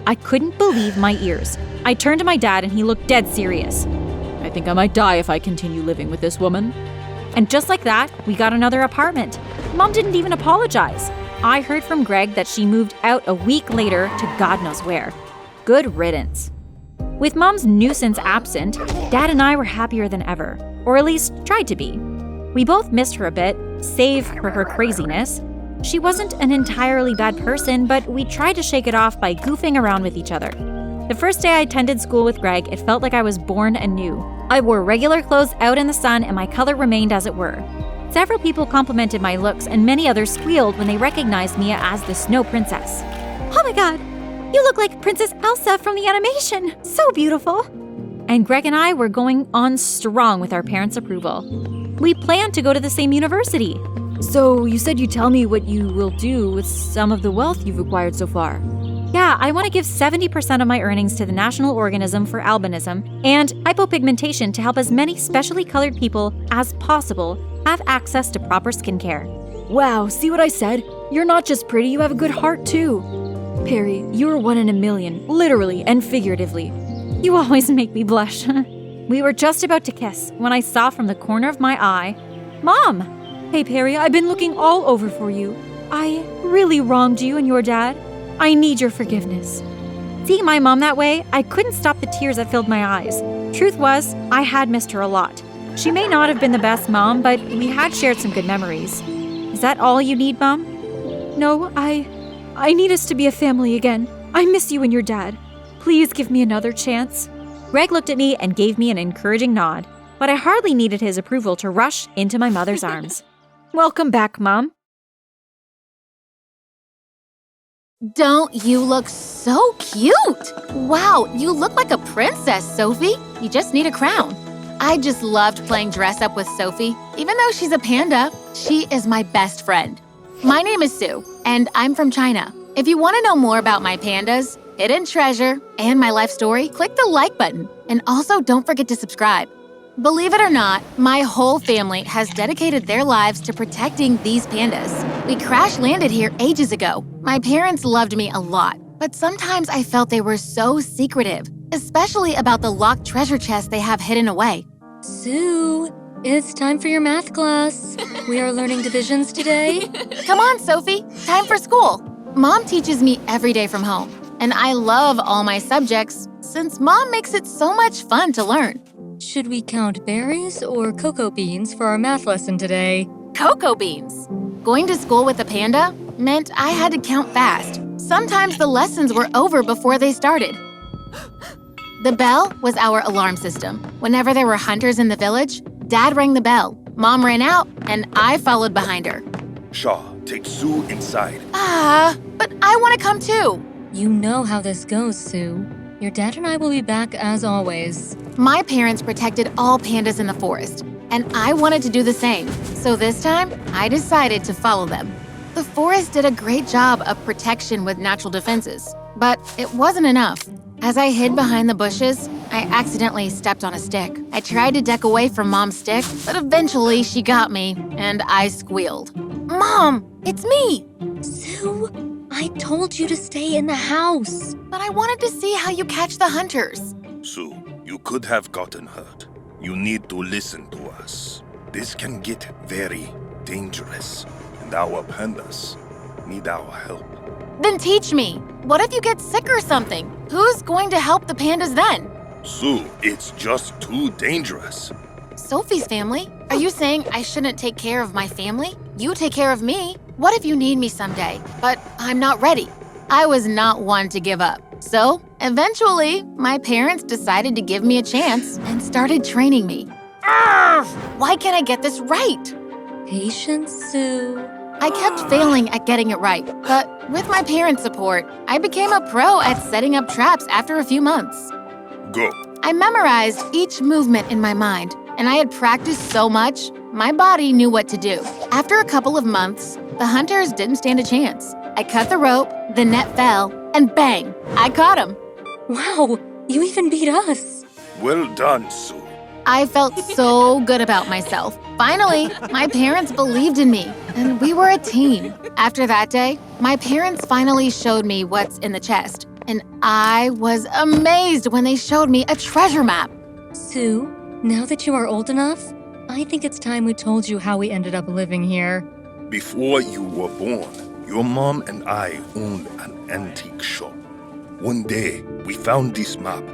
Speaker 2: I couldn't believe my ears. I turned to my dad and he looked dead serious.
Speaker 7: I think I might die if I continue living with this woman.
Speaker 2: And just like that, we got another apartment. Mom didn't even apologize. I heard from Greg that she moved out a week later to God knows where. Good riddance. With Mom's nuisance absent, Dad and I were happier than ever, or at least tried to be. We both missed her a bit, save for her craziness. She wasn't an entirely bad person, but we tried to shake it off by goofing around with each other. The first day I attended school with Greg, it felt like I was born anew. I wore regular clothes out in the sun and my color remained as it were. Several people complimented my looks and many others squealed when they recognized me as the Snow Princess. Oh my god, you look like Princess Elsa from the animation. So beautiful. And Greg and I were going on strong with our parents' approval. We planned to go to the same university.
Speaker 7: So you said you'd tell me what you will do with some of the wealth you've acquired so far.
Speaker 2: Yeah, I want to give 70% of my earnings to the National Organism for Albinism and hypopigmentation to help as many specially colored people as possible have access to proper skincare.
Speaker 7: Wow, see what I said? You're not just pretty, you have a good heart too. Perry, you're 1 in a million, literally and figuratively.
Speaker 2: You always make me blush. We were just about to kiss when I saw from the corner of my eye, Mom!
Speaker 7: Hey Perry, I've been looking all over for you. I really wronged you and your dad. I need your forgiveness.
Speaker 2: Seeing my mom that way, I couldn't stop the tears that filled my eyes. Truth was, I had missed her a lot. She may not have been the best mom, but we had shared some good memories. Is that all you need, Mom?
Speaker 7: No, I need us to be a family again. I miss you and your dad. Please give me another chance.
Speaker 2: Greg looked at me and gave me an encouraging nod, but I hardly needed his approval to rush into my mother's arms. Welcome back, Mom.
Speaker 1: Don't you look so cute? Wow, you look like a princess, Sophie. You just need a crown. I just loved playing dress up with Sophie. Even though she's a panda, she is my best friend. My name is Sue, and I'm from China. If you want to know more about my pandas, hidden treasure, and my life story, click the like button. And also don't forget to subscribe. Believe it or not, my whole family has dedicated their lives to protecting these pandas. We crash landed here ages ago. My parents loved me a lot, but sometimes I felt they were so secretive, especially about the locked treasure chest they have hidden away.
Speaker 8: Sue, it's time for your math class. We are learning divisions today.
Speaker 1: Come on, Sophie, time for school.
Speaker 9: Mom teaches me every day from home, and I love all my subjects since Mom makes it so much fun to learn.
Speaker 8: Should we count berries or cocoa beans for our math lesson today?
Speaker 9: Cocoa beans. Going to school with a panda meant I had to count fast. Sometimes the lessons were over before they started. The bell was our alarm system. Whenever there were hunters in the village, Dad rang the bell. Mom ran out, and I followed behind her.
Speaker 10: Shaw, take Sue inside.
Speaker 9: But I want to come too.
Speaker 8: You know how this goes, Sue. Your dad and I will be back as always.
Speaker 9: My parents protected all pandas in the forest, and I wanted to do the same. So this time, I decided to follow them. The forest did a great job of protection with natural defenses, but it wasn't enough. As I hid behind the bushes, I accidentally stepped on a stick. I tried to duck away from Mom's stick, but eventually she got me, and I squealed. Mom, it's me!
Speaker 8: Sue, I told you to stay in the house.
Speaker 9: But I wanted to see how you catch the hunters.
Speaker 10: Sue, you could have gotten hurt. You need to listen to us. This can get very dangerous, and our pandas need our help.
Speaker 9: Then teach me. What if you get sick or something? Who's going to help the pandas then?
Speaker 10: Sue, it's just too dangerous.
Speaker 9: Sophie's family? Are you saying I shouldn't take care of my family? You take care of me. What if you need me someday, but I'm not ready? I was not one to give up. So, eventually, my parents decided to give me a chance and started training me. Why can't I get this right?
Speaker 8: Patience, Sue.
Speaker 9: I kept failing at getting it right, but with my parents' support, I became a pro at setting up traps after a few months.
Speaker 10: Go.
Speaker 9: I memorized each movement in my mind, and I had practiced so much, my body knew what to do. After a couple of months, the hunters didn't stand a chance. I cut the rope, the net fell, and bang, I caught him.
Speaker 8: Wow, you even beat us.
Speaker 10: Well done, Sue.
Speaker 9: I felt so good about myself. Finally, my parents believed in me, and we were a team. After that day, my parents finally showed me what's in the chest, and I was amazed when they showed me a treasure map.
Speaker 8: Sue, now that you are old enough, I think it's time we told you how we ended up living here.
Speaker 10: Before you were born, your mom and I owned an antique shop. One day, we found this map,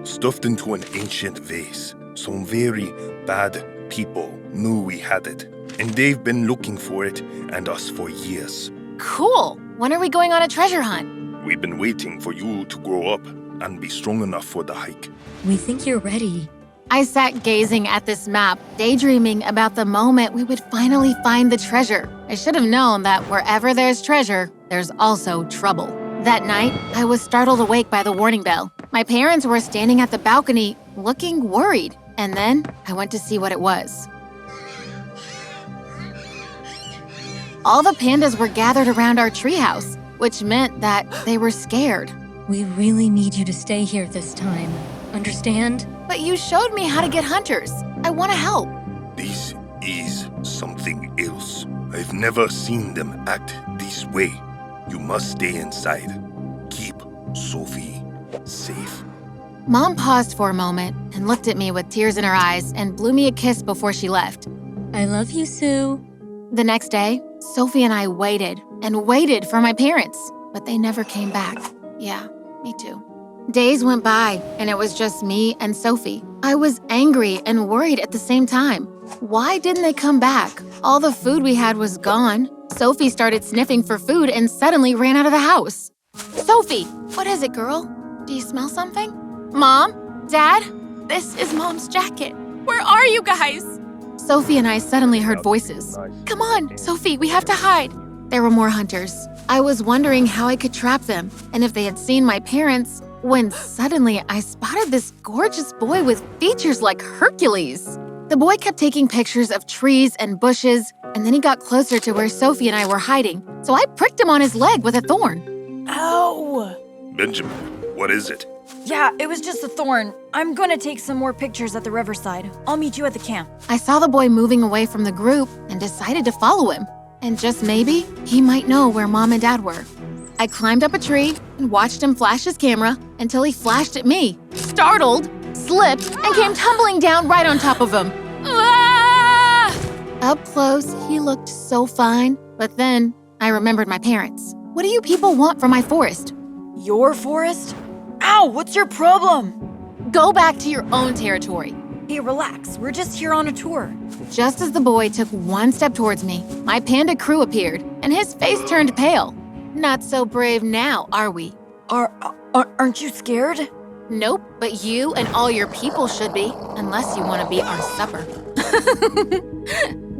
Speaker 10: stuffed into an ancient vase. Some very bad people knew we had it, and they've been looking for it and us for years.
Speaker 9: Cool. When are we going on a treasure hunt?
Speaker 10: We've been waiting for you to grow up and be strong enough for the hike.
Speaker 8: We think you're ready.
Speaker 9: I sat gazing at this map, daydreaming about the moment we would finally find the treasure. I should have known that wherever there's treasure, there's also trouble. That night, I was startled awake by the warning bell. My parents were standing at the balcony, looking worried. And then I went to see what it was. All the pandas were gathered around our treehouse, which meant that they were scared.
Speaker 8: We really need you to stay here this time. Understand?
Speaker 9: But you showed me how to get hunters. I want to help.
Speaker 10: This is something else. I've never seen them act this way. You must stay inside. Keep Sophie safe.
Speaker 9: Mom paused for a moment and looked at me with tears in her eyes and blew me a kiss before she left.
Speaker 8: I love you, Sue.
Speaker 9: The next day, Sophie and I waited and waited for my parents, but they never came back. Yeah, me too. Days went by, and it was just me and Sophie. I was angry and worried at the same time. Why didn't they come back? All the food we had was gone. Sophie started sniffing for food and suddenly ran out of the house. Sophie, what is it, girl? Do you smell something? Mom? Dad? This is Mom's jacket. Where are you guys? Sophie and I suddenly heard voices. Come on, Sophie, we have to hide. There were more hunters. I was wondering how I could trap them and if they had seen my parents, when suddenly I spotted this gorgeous boy with features like Hercules. The boy kept taking pictures of trees and bushes, and then he got closer to where Sophie and I were hiding, so I pricked him on his leg with a thorn.
Speaker 7: Ow!
Speaker 10: Benjamin, what is it?
Speaker 4: Yeah, it was just a thorn. I'm gonna take some more pictures at the riverside. I'll meet you at the camp.
Speaker 9: I saw the boy moving away from the group and decided to follow him. And just maybe, he might know where Mom and Dad were. I climbed up a tree and watched him flash his camera until he flashed at me, startled, slipped, and came tumbling down right on top of him. Ah! Up close, he looked so fine, but then I remembered my parents. What do you people want from my forest?
Speaker 7: Your forest? Ow, what's your problem?
Speaker 9: Go back to your own territory.
Speaker 7: Hey, relax. We're just here on a tour.
Speaker 9: Just as the boy took one step towards me, my panda crew appeared, and his face turned pale. Not so brave now, are we?
Speaker 7: Aren't you scared?
Speaker 9: Nope, but you and all your people should be, unless you want to be our supper.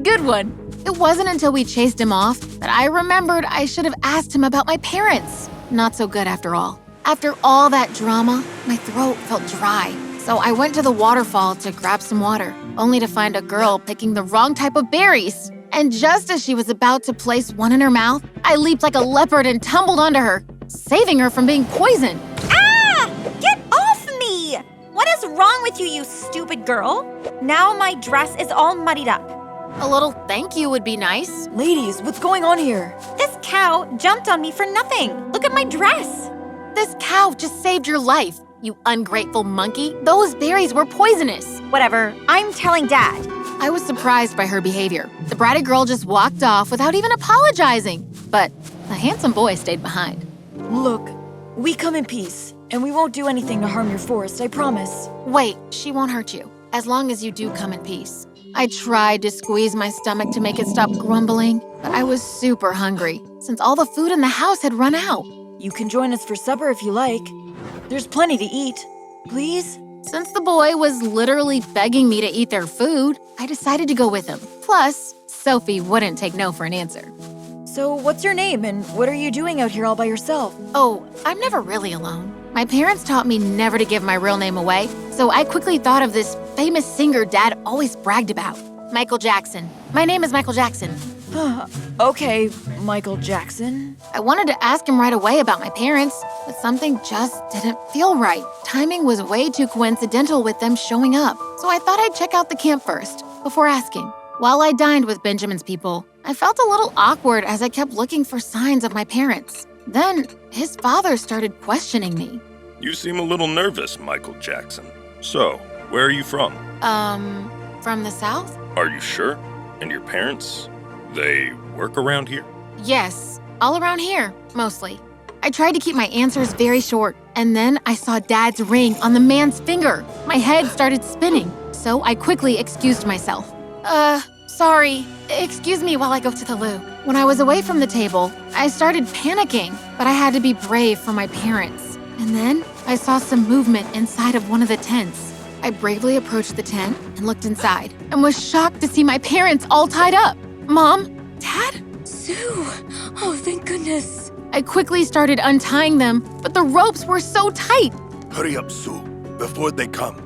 Speaker 9: Good one. It wasn't until we chased him off that I remembered I should have asked him about my parents. Not so good after all. After all that drama, my throat felt dry. So I went to the waterfall to grab some water, only to find a girl picking the wrong type of berries. And just as she was about to place one in her mouth, I leaped like a leopard and tumbled onto her, saving her from being poisoned.
Speaker 5: Ah! Get off me! What is wrong with you, you stupid girl? Now my dress is all muddied up.
Speaker 9: A little thank you would be nice.
Speaker 7: Ladies, what's going on here?
Speaker 5: This cow jumped on me for nothing. Look at my dress.
Speaker 9: This cow just saved your life, you ungrateful monkey. Those berries were poisonous.
Speaker 5: Whatever, I'm telling Dad.
Speaker 9: I was surprised by her behavior. The bratty girl just walked off without even apologizing. But the handsome boy stayed behind.
Speaker 7: Look, we come in peace, and we won't do anything to harm your forest, I promise.
Speaker 9: Wait, she won't hurt you, as long as you do come in peace. I tried to squeeze my stomach to make it stop grumbling, but I was super hungry, since all the food in the house had run out.
Speaker 7: You can join us for supper if you like. There's plenty to eat. Please?
Speaker 9: Since the boy was literally begging me to eat their food, I decided to go with him. Plus, Sophie wouldn't take no for an answer.
Speaker 7: So what's your name and what are you doing out here all by yourself?
Speaker 9: Oh, I'm never really alone. My parents taught me never to give my real name away, so I quickly thought of this famous singer Dad always bragged about, Michael Jackson. My name is Michael Jackson.
Speaker 7: Okay, Michael Jackson.
Speaker 9: I wanted to ask him right away about my parents, but something just didn't feel right. Timing was way too coincidental with them showing up, so I thought I'd check out the camp first, before asking. While I dined with Benjamin's people, I felt a little awkward as I kept looking for signs of my parents. Then, his father started questioning me.
Speaker 10: You seem a little nervous, Michael Jackson. So, where are you from?
Speaker 9: From the South?
Speaker 10: Are you sure? And your parents? They work around here?
Speaker 9: Yes, all around here, mostly. I tried to keep my answers very short, and then I saw Dad's ring on the man's finger. My head started spinning, so I quickly excused myself. Sorry. Excuse me while I go to the loo. When I was away from the table, I started panicking, but I had to be brave for my parents. And then I saw some movement inside of one of the tents. I bravely approached the tent and looked inside, and was shocked to see my parents all tied up. Mom? Dad?
Speaker 8: Sue! Oh, thank goodness.
Speaker 9: I quickly started untying them, but the ropes were so tight.
Speaker 10: Hurry up, Sue, before they come.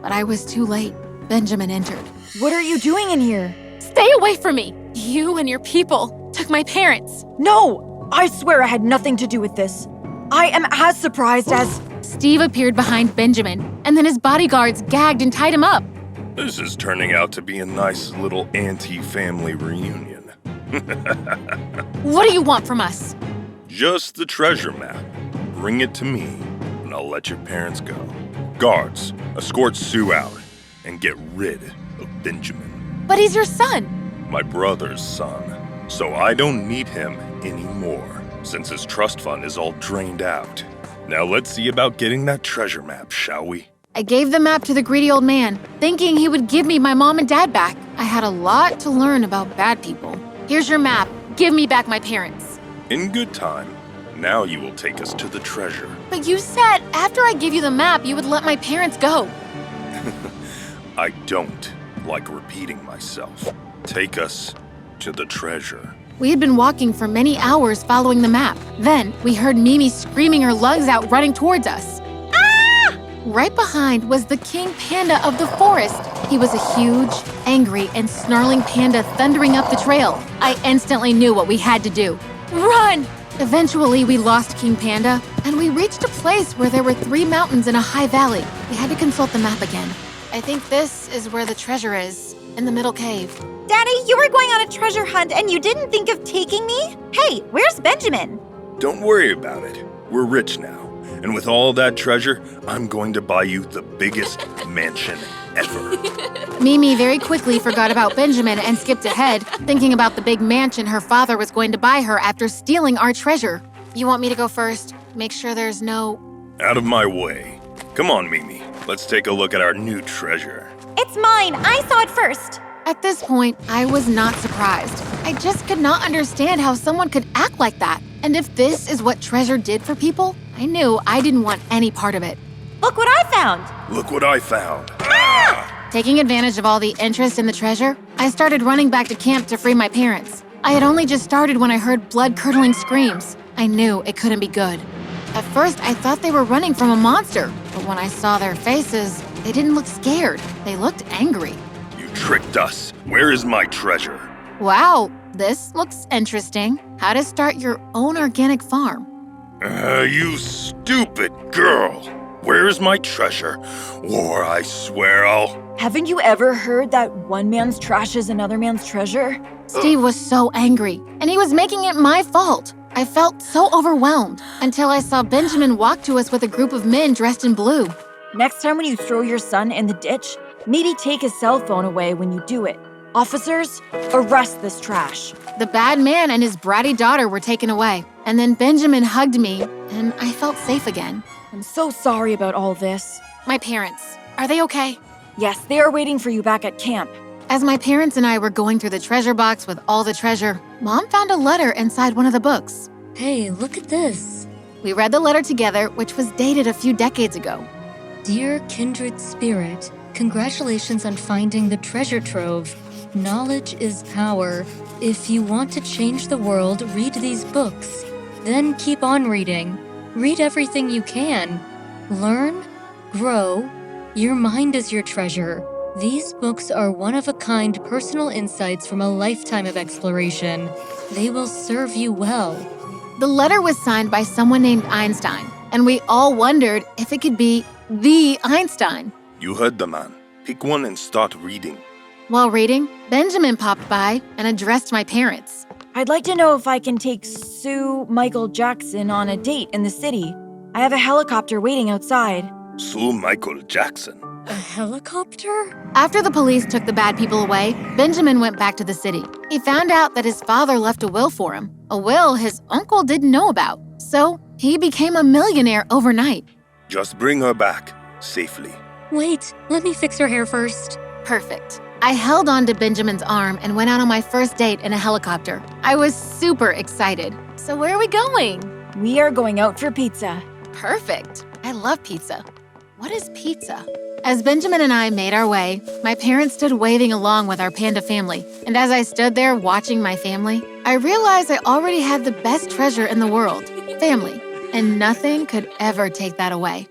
Speaker 9: But I was too late. Benjamin entered.
Speaker 7: What are you doing in here?
Speaker 9: Stay away from me! You and your people took my parents.
Speaker 7: No! I swear I had nothing to do with this. I am as surprised as…
Speaker 9: Steve appeared behind Benjamin, and then his bodyguards gagged and tied him up.
Speaker 10: This is turning out to be a nice little anti-family reunion.
Speaker 9: What do you want from us?
Speaker 10: Just the treasure map. Bring it to me, and I'll let your parents go. Guards, escort Sue out, and get rid of Benjamin.
Speaker 9: But he's your son.
Speaker 10: My brother's son. So I don't need him anymore, since his trust fund is all drained out. Now let's see about getting that treasure map, shall we?
Speaker 9: I gave the map to the greedy old man, thinking he would give me my mom and dad back. I had a lot to learn about bad people. Here's your map. Give me back my parents.
Speaker 10: In good time. Now you will take us to the treasure.
Speaker 9: But you said after I give you the map, you would let my parents go.
Speaker 10: I don't like repeating myself. Take us to the treasure.
Speaker 9: We had been walking for many hours following the map. Then we heard Mimi screaming her lungs out, running towards us. Ah! Right behind was the king panda of the forest. He was a huge, angry, and snarling panda thundering up the trail. I instantly knew what we had to do. Run! Eventually, we lost King Panda, and we reached a place where there were 3 mountains in a high valley. We had to consult the map again. I think this is where the treasure is, in the middle cave.
Speaker 5: Daddy, you were going on a treasure hunt and you didn't think of taking me? Hey, where's Benjamin?
Speaker 10: Don't worry about it. We're rich now. And with all that treasure, I'm going to buy you the biggest mansion ever.
Speaker 9: Mimi very quickly forgot about Benjamin and skipped ahead, thinking about the big mansion her father was going to buy her after stealing our treasure. You want me to go first? Make sure there's no...
Speaker 10: Out of my way. Come on, Mimi. Let's take a look at our new treasure.
Speaker 5: It's mine. I saw it first.
Speaker 9: At this point, I was not surprised. I just could not understand how someone could act like that. And if this is what treasure did for people, I knew I didn't want any part of it.
Speaker 5: Look what I found.
Speaker 10: Look what I found.
Speaker 9: Taking advantage of all the interest in the treasure, I started running back to camp to free my parents. I had only just started when I heard blood-curdling screams. I knew it couldn't be good. At first, I thought they were running from a monster, but when I saw their faces, they didn't look scared. They looked angry.
Speaker 10: You tricked us. Where is my treasure?
Speaker 9: Wow, this looks interesting. How to start your own organic farm.
Speaker 10: You stupid girl. Where is my treasure? Or I swear I'll...
Speaker 7: Haven't you ever heard that one man's trash is another man's treasure?
Speaker 9: Steve was so angry, and he was making it my fault. I felt so overwhelmed until I saw Benjamin walk to us with a group of men dressed in blue.
Speaker 7: Next time when you throw your son in the ditch, maybe take his cell phone away when you do it. Officers, arrest this trash.
Speaker 9: The bad man and his bratty daughter were taken away, and then Benjamin hugged me, and I felt safe again.
Speaker 7: I'm so sorry about all this.
Speaker 9: My parents, are they okay?
Speaker 7: Yes, they are waiting for you back at camp.
Speaker 9: As my parents and I were going through the treasure box with all the treasure, Mom found a letter inside one of the books.
Speaker 8: Hey, look at this.
Speaker 9: We read the letter together, which was dated a few decades ago.
Speaker 8: Dear kindred spirit, congratulations on finding the treasure trove. Knowledge is power. If you want to change the world, read these books. Then keep on reading. Read everything you can. Learn, grow. Your mind is your treasure. These books are one-of-a-kind personal insights from a lifetime of exploration. They will serve you well.
Speaker 9: The letter was signed by someone named Einstein, and we all wondered if it could be the Einstein.
Speaker 10: You heard the man. Pick one and start reading.
Speaker 9: While reading, Benjamin popped by and addressed my parents.
Speaker 7: I'd like to know if I can take Sue Michael Jackson on a date in the city. I have a helicopter waiting outside.
Speaker 10: Sue Michael Jackson.
Speaker 8: A helicopter?
Speaker 9: After the police took the bad people away, Benjamin went back to the city. He found out that his father left a will for him, a will his uncle didn't know about. So he became a millionaire overnight.
Speaker 10: Just bring her back, safely.
Speaker 8: Wait, let me fix her hair first.
Speaker 9: Perfect. I held on to Benjamin's arm and went out on my first date in a helicopter. I was super excited. So where are we going?
Speaker 7: We are going out for pizza.
Speaker 9: Perfect. I love pizza. What is pizza? As Benjamin and I made our way, my parents stood waving along with our panda family. And as I stood there watching my family, I realized I already had the best treasure in the world, family. And nothing could ever take that away.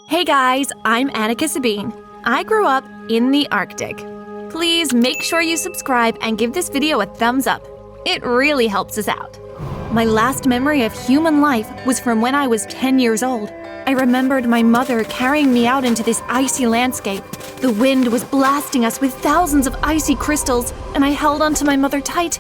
Speaker 1: Hey guys, I'm Annika Sabine. I grew up in the Arctic. Please make sure you subscribe and give this video a thumbs up. It really helps us out. My last memory of human life was from when I was 10 years old. I remembered my mother carrying me out into this icy landscape. The wind was blasting us with thousands of icy crystals, and I held onto my mother tight.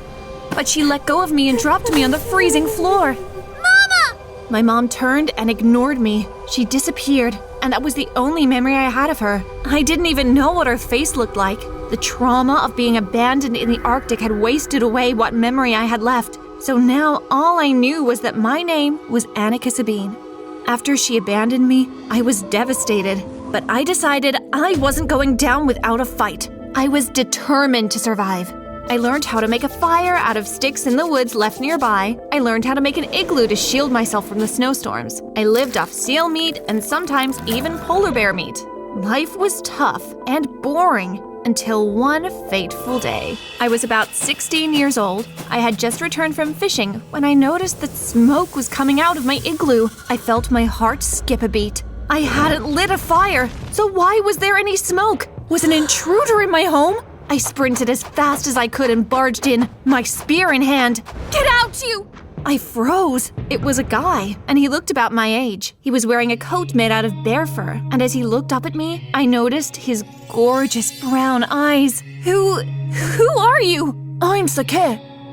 Speaker 1: But she let go of me and dropped me on the freezing floor. Mama! My mom turned and ignored me. She disappeared, and that was the only memory I had of her. I didn't even know what her face looked like. The trauma of being abandoned in the Arctic had wasted away what memory I had left. So now all I knew was that my name was Annika Sabine. After she abandoned me, I was devastated. But I decided I wasn't going down without a fight. I was determined to survive. I learned how to make a fire out of sticks in the woods left nearby. I learned how to make an igloo to shield myself from the snowstorms. I lived off seal meat and sometimes even polar bear meat. Life was tough and boring until one fateful day. I was about 16 years old. I had just returned from fishing when I noticed that smoke was coming out of my igloo. I felt my heart skip a beat. I hadn't lit a fire, so why was there any smoke? Was an intruder in my home? I sprinted as fast as I could and barged in, my spear in hand. Get out, you! I froze. It was a guy, and he looked about my age. He was wearing a coat made out of bear fur, and as he looked up at me, I noticed his gorgeous brown eyes. Who are you? I'm Sake,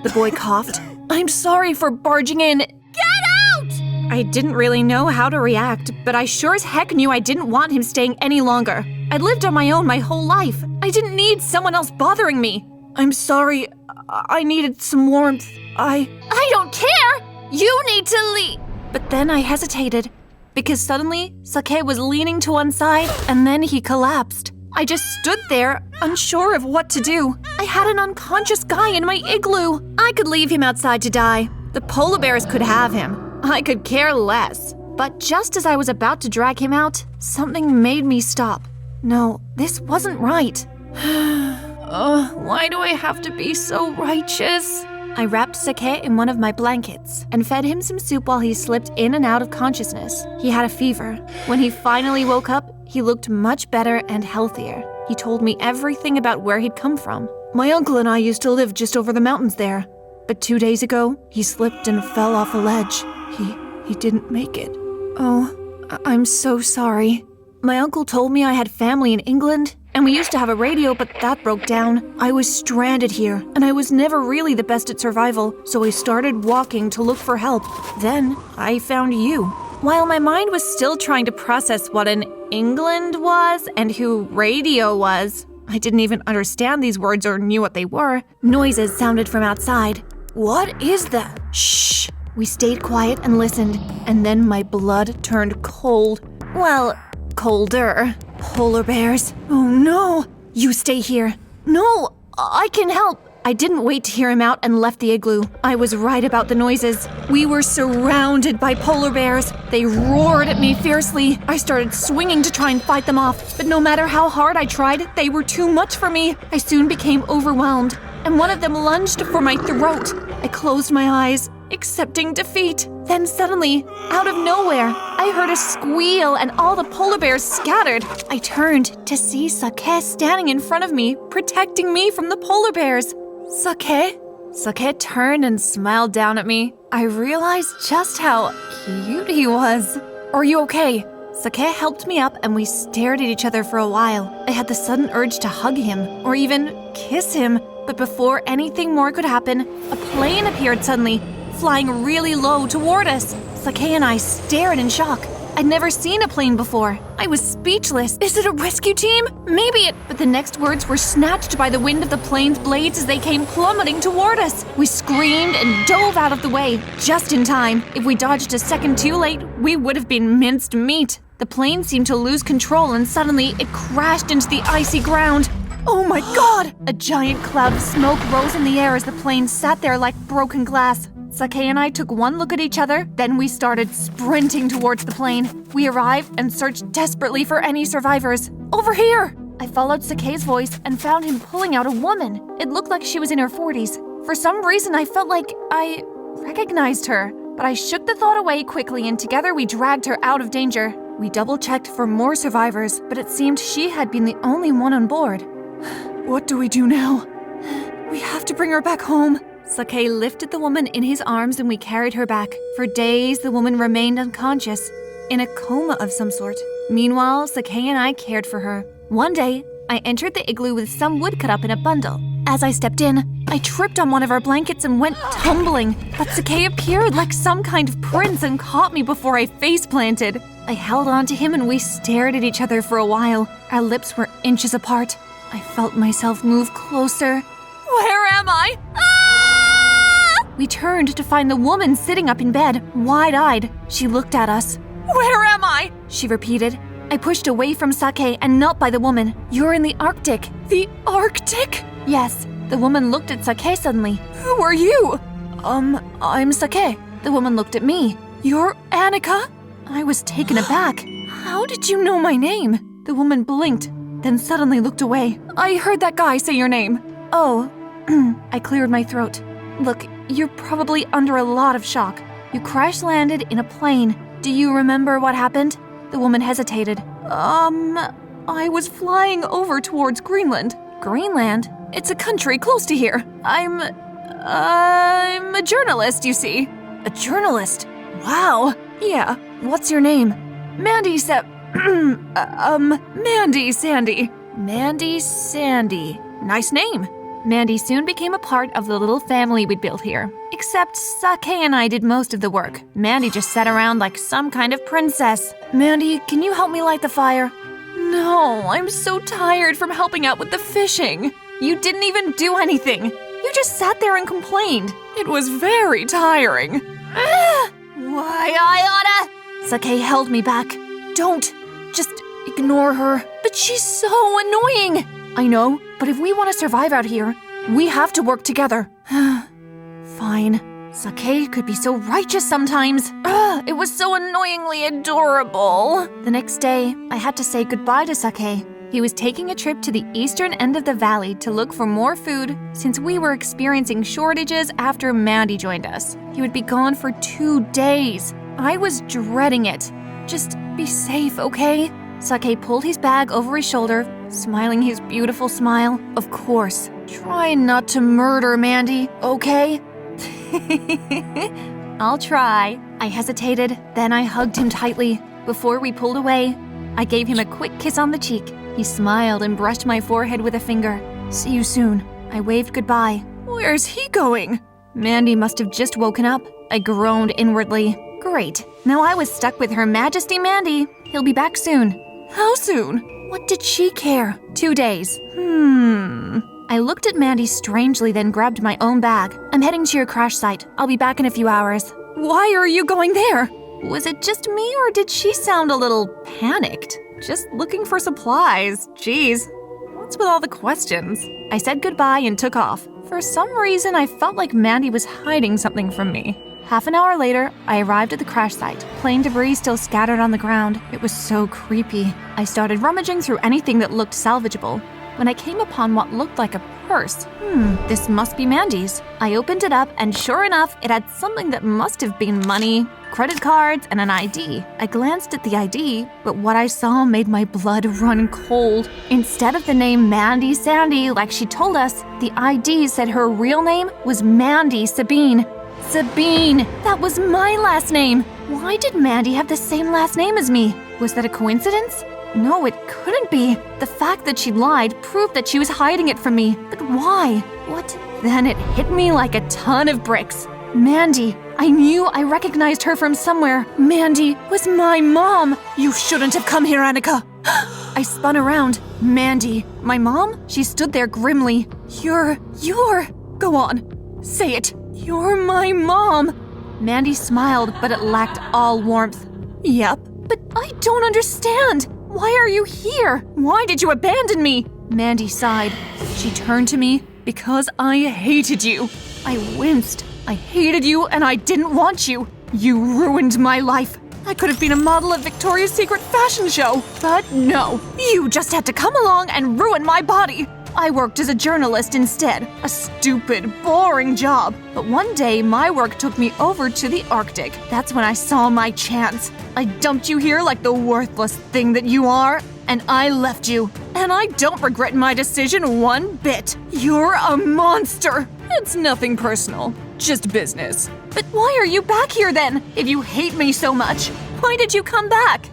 Speaker 1: the boy coughed. I'm sorry for barging in. Get out! I didn't really know how to react, but I sure as heck knew I didn't want him staying any longer. I'd lived on my own my whole life. I didn't need someone else bothering me. I'm sorry. I needed some warmth. I don't care! You need to leave! But then I hesitated, because suddenly Sake was leaning to one side and then he collapsed. I just stood there, unsure of what to do. I had an unconscious guy in my igloo. I could leave him outside to die. The polar bears could have him. I could care less. But just as I was about to drag him out, something made me stop. No, this wasn't right. Why do I have to be so righteous? I wrapped Sake in one of my blankets and fed him some soup while he slipped in and out of consciousness. He had a fever. When he finally woke up, he looked much better and healthier. He told me everything about where he'd come from. My uncle and I used to live just over the mountains there. But 2 days ago, he slipped and fell off a ledge. He didn't make it. Oh, I'm so sorry. My uncle told me I had family in England, and we used to have a radio, but that broke down. I was stranded here, and I was never really the best at survival, so I started walking to look for help. Then, I found you. While my mind was still trying to process what an England was and who radio was, I didn't even understand these words or knew what they were. Noises sounded from outside. What is that? Shh. We stayed quiet and listened, and then my blood turned cold. Well, colder. Polar bears. Oh no! You stay here. No, I can help. I didn't wait to hear him out and left the igloo. I was right about the noises. We were surrounded by polar bears. They roared at me fiercely. I started swinging to try and fight them off, but no matter how hard I tried, they were too much for me. I soon became overwhelmed, and one of them lunged for my throat. I closed my eyes, accepting defeat. Then suddenly, out of nowhere, I heard a squeal and all the polar bears scattered. I turned to see Sake standing in front of me, protecting me from the polar bears. Sake? Sake turned and smiled down at me. I realized just how cute he was. Are you okay? Sake helped me up and we stared at each other for a while. I had the sudden urge to hug him or even kiss him. But before anything more could happen, a plane appeared suddenly, flying really low toward us. Sake and I stared in shock. I'd never seen a plane before. I was speechless. Is it a rescue team? Maybe it... But the next words were snatched by the wind of the plane's blades as they came plummeting toward us. We screamed and dove out of the way, just in time. If we dodged a second too late, we would have been minced meat. The plane seemed to lose control and suddenly it crashed into the icy ground. Oh my God! A giant cloud of smoke rose in the air as the plane sat there like broken glass. Sake and I took one look at each other, then we started sprinting towards the plane. We arrived and searched desperately for any survivors. Over here! I followed Sake's voice and found him pulling out a woman. It looked like she was in her 40s. For some reason, I felt like I recognized her. But I shook the thought away quickly and together we dragged her out of danger. We double-checked for more survivors, but it seemed she had been the only one on board. What do we do now? We have to bring her back home. Sake lifted the woman in his arms and we carried her back. For days, the woman remained unconscious, in a coma of some sort. Meanwhile, Sake and I cared for her. One day, I entered the igloo with some wood cut up in a bundle. As I stepped in, I tripped on one of our blankets and went tumbling. But Sake appeared like some kind of prince and caught me before I face planted. I held on to him and we stared at each other for a while. Our lips were inches apart. I felt myself move closer. Where am I? We turned to find the woman sitting up in bed, wide-eyed. She looked at us. Where am I? She repeated. I pushed away from Sake and knelt by the woman. You're in the Arctic. The Arctic? Yes. The woman looked at Sake suddenly. Who are you? I'm Sake. The woman looked at me. You're Annika? I was taken aback. How did you know my name? The woman blinked, then suddenly looked away. I heard that guy say your name. Oh. I cleared my throat. Look, you're probably under a lot of shock. You crash-landed in a plane. Do you remember what happened? The woman hesitated. I was flying over towards Greenland. Greenland? It's a country close to here. I'm a journalist, you see. A journalist? Wow. Yeah. What's your name? Mandy Mandy Sandy. Mandy Sandy. Nice name. Mandy soon became a part of the little family we'd built here. Except Sake and I did most of the work. Mandy just sat around like some kind of princess. Mandy, can you help me light the fire? No, I'm so tired from helping out with the fishing. You didn't even do anything. You just sat there and complained. It was very tiring. Why, I oughta... Sake held me back. Don't. Just ignore her. But she's so annoying. I know, but if we want to survive out here, we have to work together. Fine. Sake could be so righteous sometimes. It was so annoyingly adorable. The next day, I had to say goodbye to Sake. He was taking a trip to the eastern end of the valley to look for more food since we were experiencing shortages after Mandy joined us. He would be gone for 2 days. I was dreading it. Just be safe, okay? Sake pulled his bag over his shoulder, smiling his beautiful smile. Of course. Try not to murder Mandy, okay? I'll try. I hesitated, then I hugged him tightly. Before we pulled away, I gave him a quick kiss on the cheek. He smiled and brushed my forehead with a finger. See you soon. I waved goodbye. Where's he going? Mandy must have just woken up. I groaned inwardly. Great. Now I was stuck with Her Majesty Mandy. He'll be back soon. How soon? What did she care? 2 days. I looked at Mandy strangely, then grabbed my own bag. I'm heading to your crash site. I'll be back in a few hours. Why are you going there? Was it just me, or did she sound a little panicked? Just looking for supplies. Jeez. What's with all the questions? I said goodbye and took off. For some reason, I felt like Mandy was hiding something from me. Half an hour later, I arrived at the crash site. Plane debris still scattered on the ground. It was so creepy. I started rummaging through anything that looked salvageable when I came upon what looked like a purse. This must be Mandy's. I opened it up, and sure enough, it had something that must have been money, credit cards, and an ID. I glanced at the ID, but what I saw made my blood run cold. Instead of the name Mandy Sandy, like she told us, the ID said her real name was Mandy Sabine. Sabine! That was my last name! Why did Mandy have the same last name as me? Was that a coincidence? No, it couldn't be. The fact that she lied proved that she was hiding it from me. But why? What? Then it hit me like a ton of bricks. Mandy. I knew I recognized her from somewhere. Mandy was my mom. You shouldn't have come here, Annika. I spun around. Mandy. My mom? She stood there grimly. You're... Go on. Say it. You're my mom. Mandy smiled, but it lacked all warmth. Yep. But I don't understand. Why are you here? Why did you abandon me? Mandy sighed. She turned to me. Because I hated you. I winced. I hated you and I didn't want you. You ruined my life. I could have been a model at Victoria's Secret fashion show. But no, you just had to come along and ruin my body. I worked as a journalist instead. A stupid, boring job. But one day, my work took me over to the Arctic. That's when I saw my chance. I dumped you here like the worthless thing that you are, and I left you. And I don't regret my decision one bit. You're a monster. It's nothing personal, just business. But why are you back here then, if you hate me so much? Why did you come back?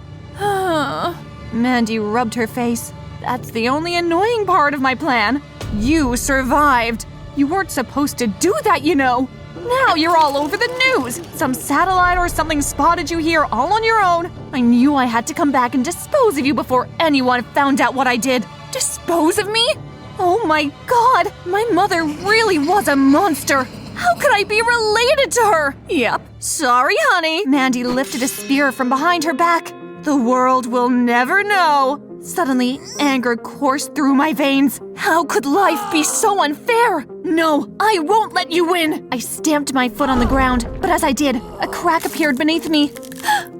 Speaker 1: Mandy rubbed her face. That's the only annoying part of my plan. You survived. You weren't supposed to do that, you know. Now you're all over the news. Some satellite or something spotted you here all on your own. I knew I had to come back and dispose of you before anyone found out what I did. Dispose of me? Oh my God, my mother really was a monster. How could I be related to her? Yep. Sorry, honey. Mandy lifted a spear from behind her back. The world will never know. Suddenly, anger coursed through my veins. How could life be so unfair? No, I won't let you win! I stamped my foot on the ground, but as I did, a crack appeared beneath me.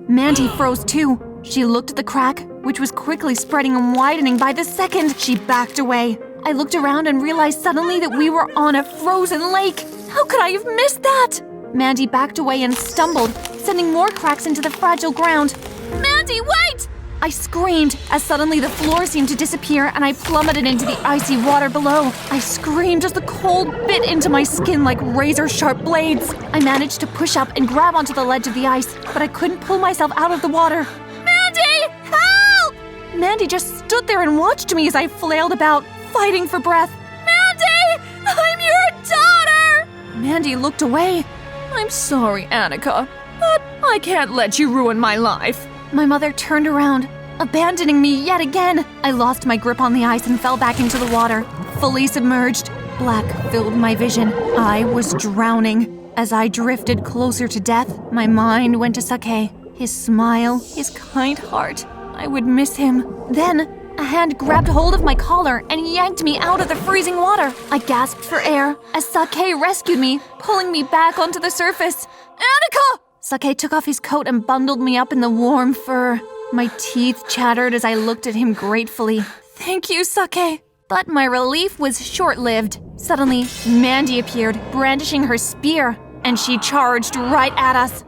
Speaker 1: Mandy froze too. She looked at the crack, which was quickly spreading and widening by the second. She backed away. I looked around and realized suddenly that we were on a frozen lake. How could I have missed that? Mandy backed away and stumbled, sending more cracks into the fragile ground. Mandy, wait! I screamed as suddenly the floor seemed to disappear and I plummeted into the icy water below. I screamed as the cold bit into my skin like razor-sharp blades. I managed to push up and grab onto the ledge of the ice, but I couldn't pull myself out of the water. Mandy! Help! Mandy just stood there and watched me as I flailed about, fighting for breath. Mandy! I'm your daughter! Mandy looked away. I'm sorry, Annika, but I can't let you ruin my life. My mother turned around, abandoning me yet again. I lost my grip on the ice and fell back into the water, fully submerged. black filled my vision. I was drowning. As I drifted closer to death, my mind went to Sake. His smile, his kind heart. I would miss him. Then, a hand grabbed hold of my collar and yanked me out of the freezing water. I gasped for air as Sake rescued me, pulling me back onto the surface. Annika! Sake took off his coat and bundled me up in the warm fur. My teeth chattered as I looked at him gratefully. Thank you, Sake. But my relief was short-lived. Suddenly, Mandy appeared, brandishing her spear, and she charged right at us.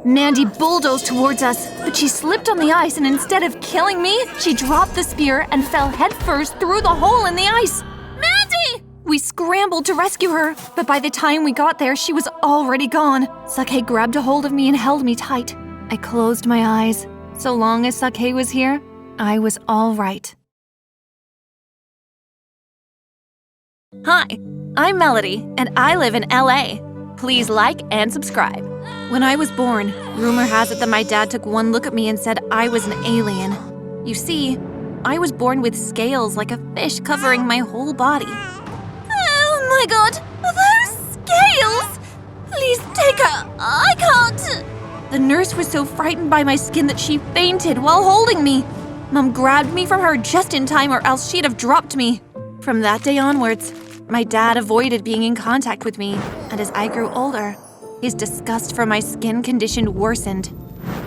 Speaker 1: Mandy bulldozed towards us, but she slipped on the ice, and instead of killing me, she dropped the spear and fell headfirst through the hole in the ice. Mandy! We scrambled to rescue her, but by the time we got there, she was already gone. Sake grabbed a hold of me and held me tight. I closed my eyes. So long as Sake was here, I was all right. Hi, I'm Melody, and I live in LA. Please like and subscribe. When I was born, rumor has it that my dad took one look at me and said I was an alien. You see, I was born with scales like a fish covering my whole body. Oh my god, those scales! Please take her, I can't! The nurse was so frightened by my skin that she fainted while holding me. Mom grabbed me from her just in time or else she'd have dropped me. From that day onwards, my dad avoided being in contact with me, and as I grew older, his disgust for my skin condition worsened.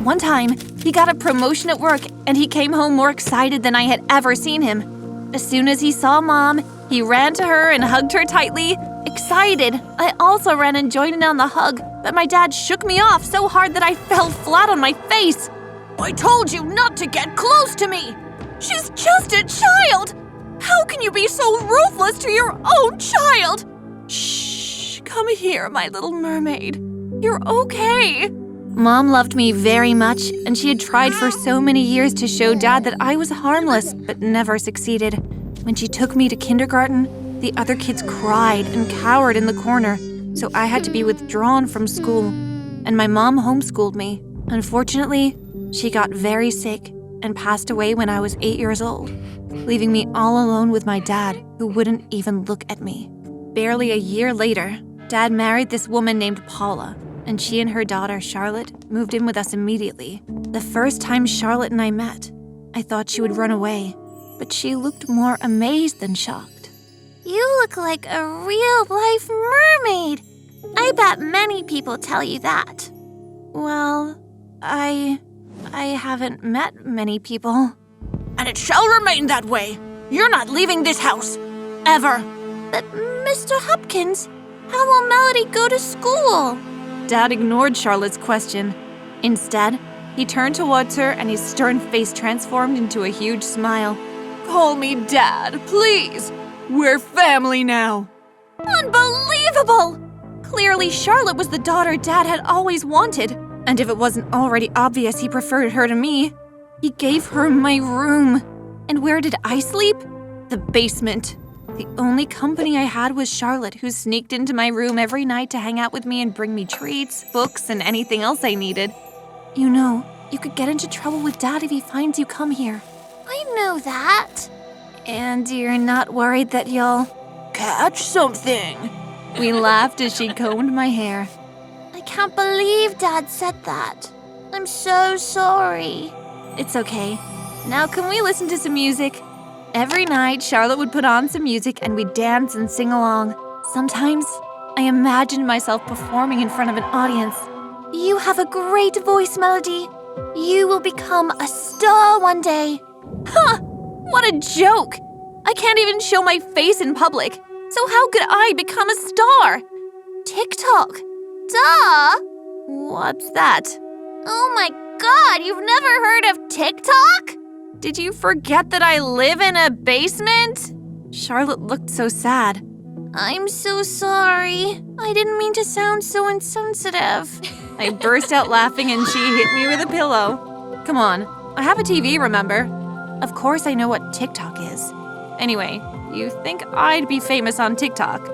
Speaker 1: One time, he got a promotion at work and he came home more excited than I had ever seen him. As soon as he saw Mom, he ran to her and hugged her tightly. Excited, I also ran and joined in on the hug, but my dad shook me off so hard that I fell flat on my face. I told you not to get close to me! She's just a child! How can you be so ruthless to your own child? Shh, come here, my little mermaid. You're okay. Mom loved me very much, and she had tried for so many years to show Dad that I was harmless, but never succeeded. When she took me to kindergarten, the other kids cried and cowered in the corner, so I had to be withdrawn from school, and my mom homeschooled me. Unfortunately, she got very sick and passed away when I was 8 years old, leaving me all alone with my dad, who wouldn't even look at me. Barely a year later, Dad married this woman named Paula, and she and her daughter, Charlotte, moved in with us immediately. The first time Charlotte and I met, I thought she would run away, but she looked more amazed than shocked.
Speaker 11: You look like a real-life mermaid. I bet many people tell you that.
Speaker 1: Well, I haven't met many people. And it shall remain that way. You're not leaving this house. Ever.
Speaker 11: But, Mr. Hopkins, how will Melody go to school?
Speaker 1: Dad ignored Charlotte's question. Instead, he turned towards her and his stern face transformed into a huge smile. Call me Dad, please. We're family now. Unbelievable! Clearly, Charlotte was the daughter Dad had always wanted. And if it wasn't already obvious he preferred her to me, he gave her my room. And where did I sleep? The basement. The only company I had was Charlotte, who sneaked into my room every night to hang out with me and bring me treats, books, and anything else I needed. You know, you could get into trouble with Dad if he finds you come here.
Speaker 11: I know that.
Speaker 1: And you're not worried that you'll catch something? We laughed as she combed my hair.
Speaker 11: I can't believe Dad said that. I'm so sorry.
Speaker 1: It's okay. Now can we listen to some music? Every night, Charlotte would put on some music and we'd dance and sing along. Sometimes, I imagined myself performing in front of an audience.
Speaker 11: You have a great voice, Melody. You will become a star one day.
Speaker 1: Huh! What a joke! I can't even show my face in public. So how could I become a star? TikTok.
Speaker 11: Duh!
Speaker 1: What's that?
Speaker 11: Oh my god, you've never heard of TikTok?
Speaker 1: Did you forget that I live in a basement? Charlotte looked so sad.
Speaker 11: I'm so sorry. I didn't mean to sound so insensitive.
Speaker 1: I burst out laughing and she hit me with a pillow. Come on, I have a TV, remember? Of course I know what TikTok is. Anyway, you think I'd be famous on TikTok?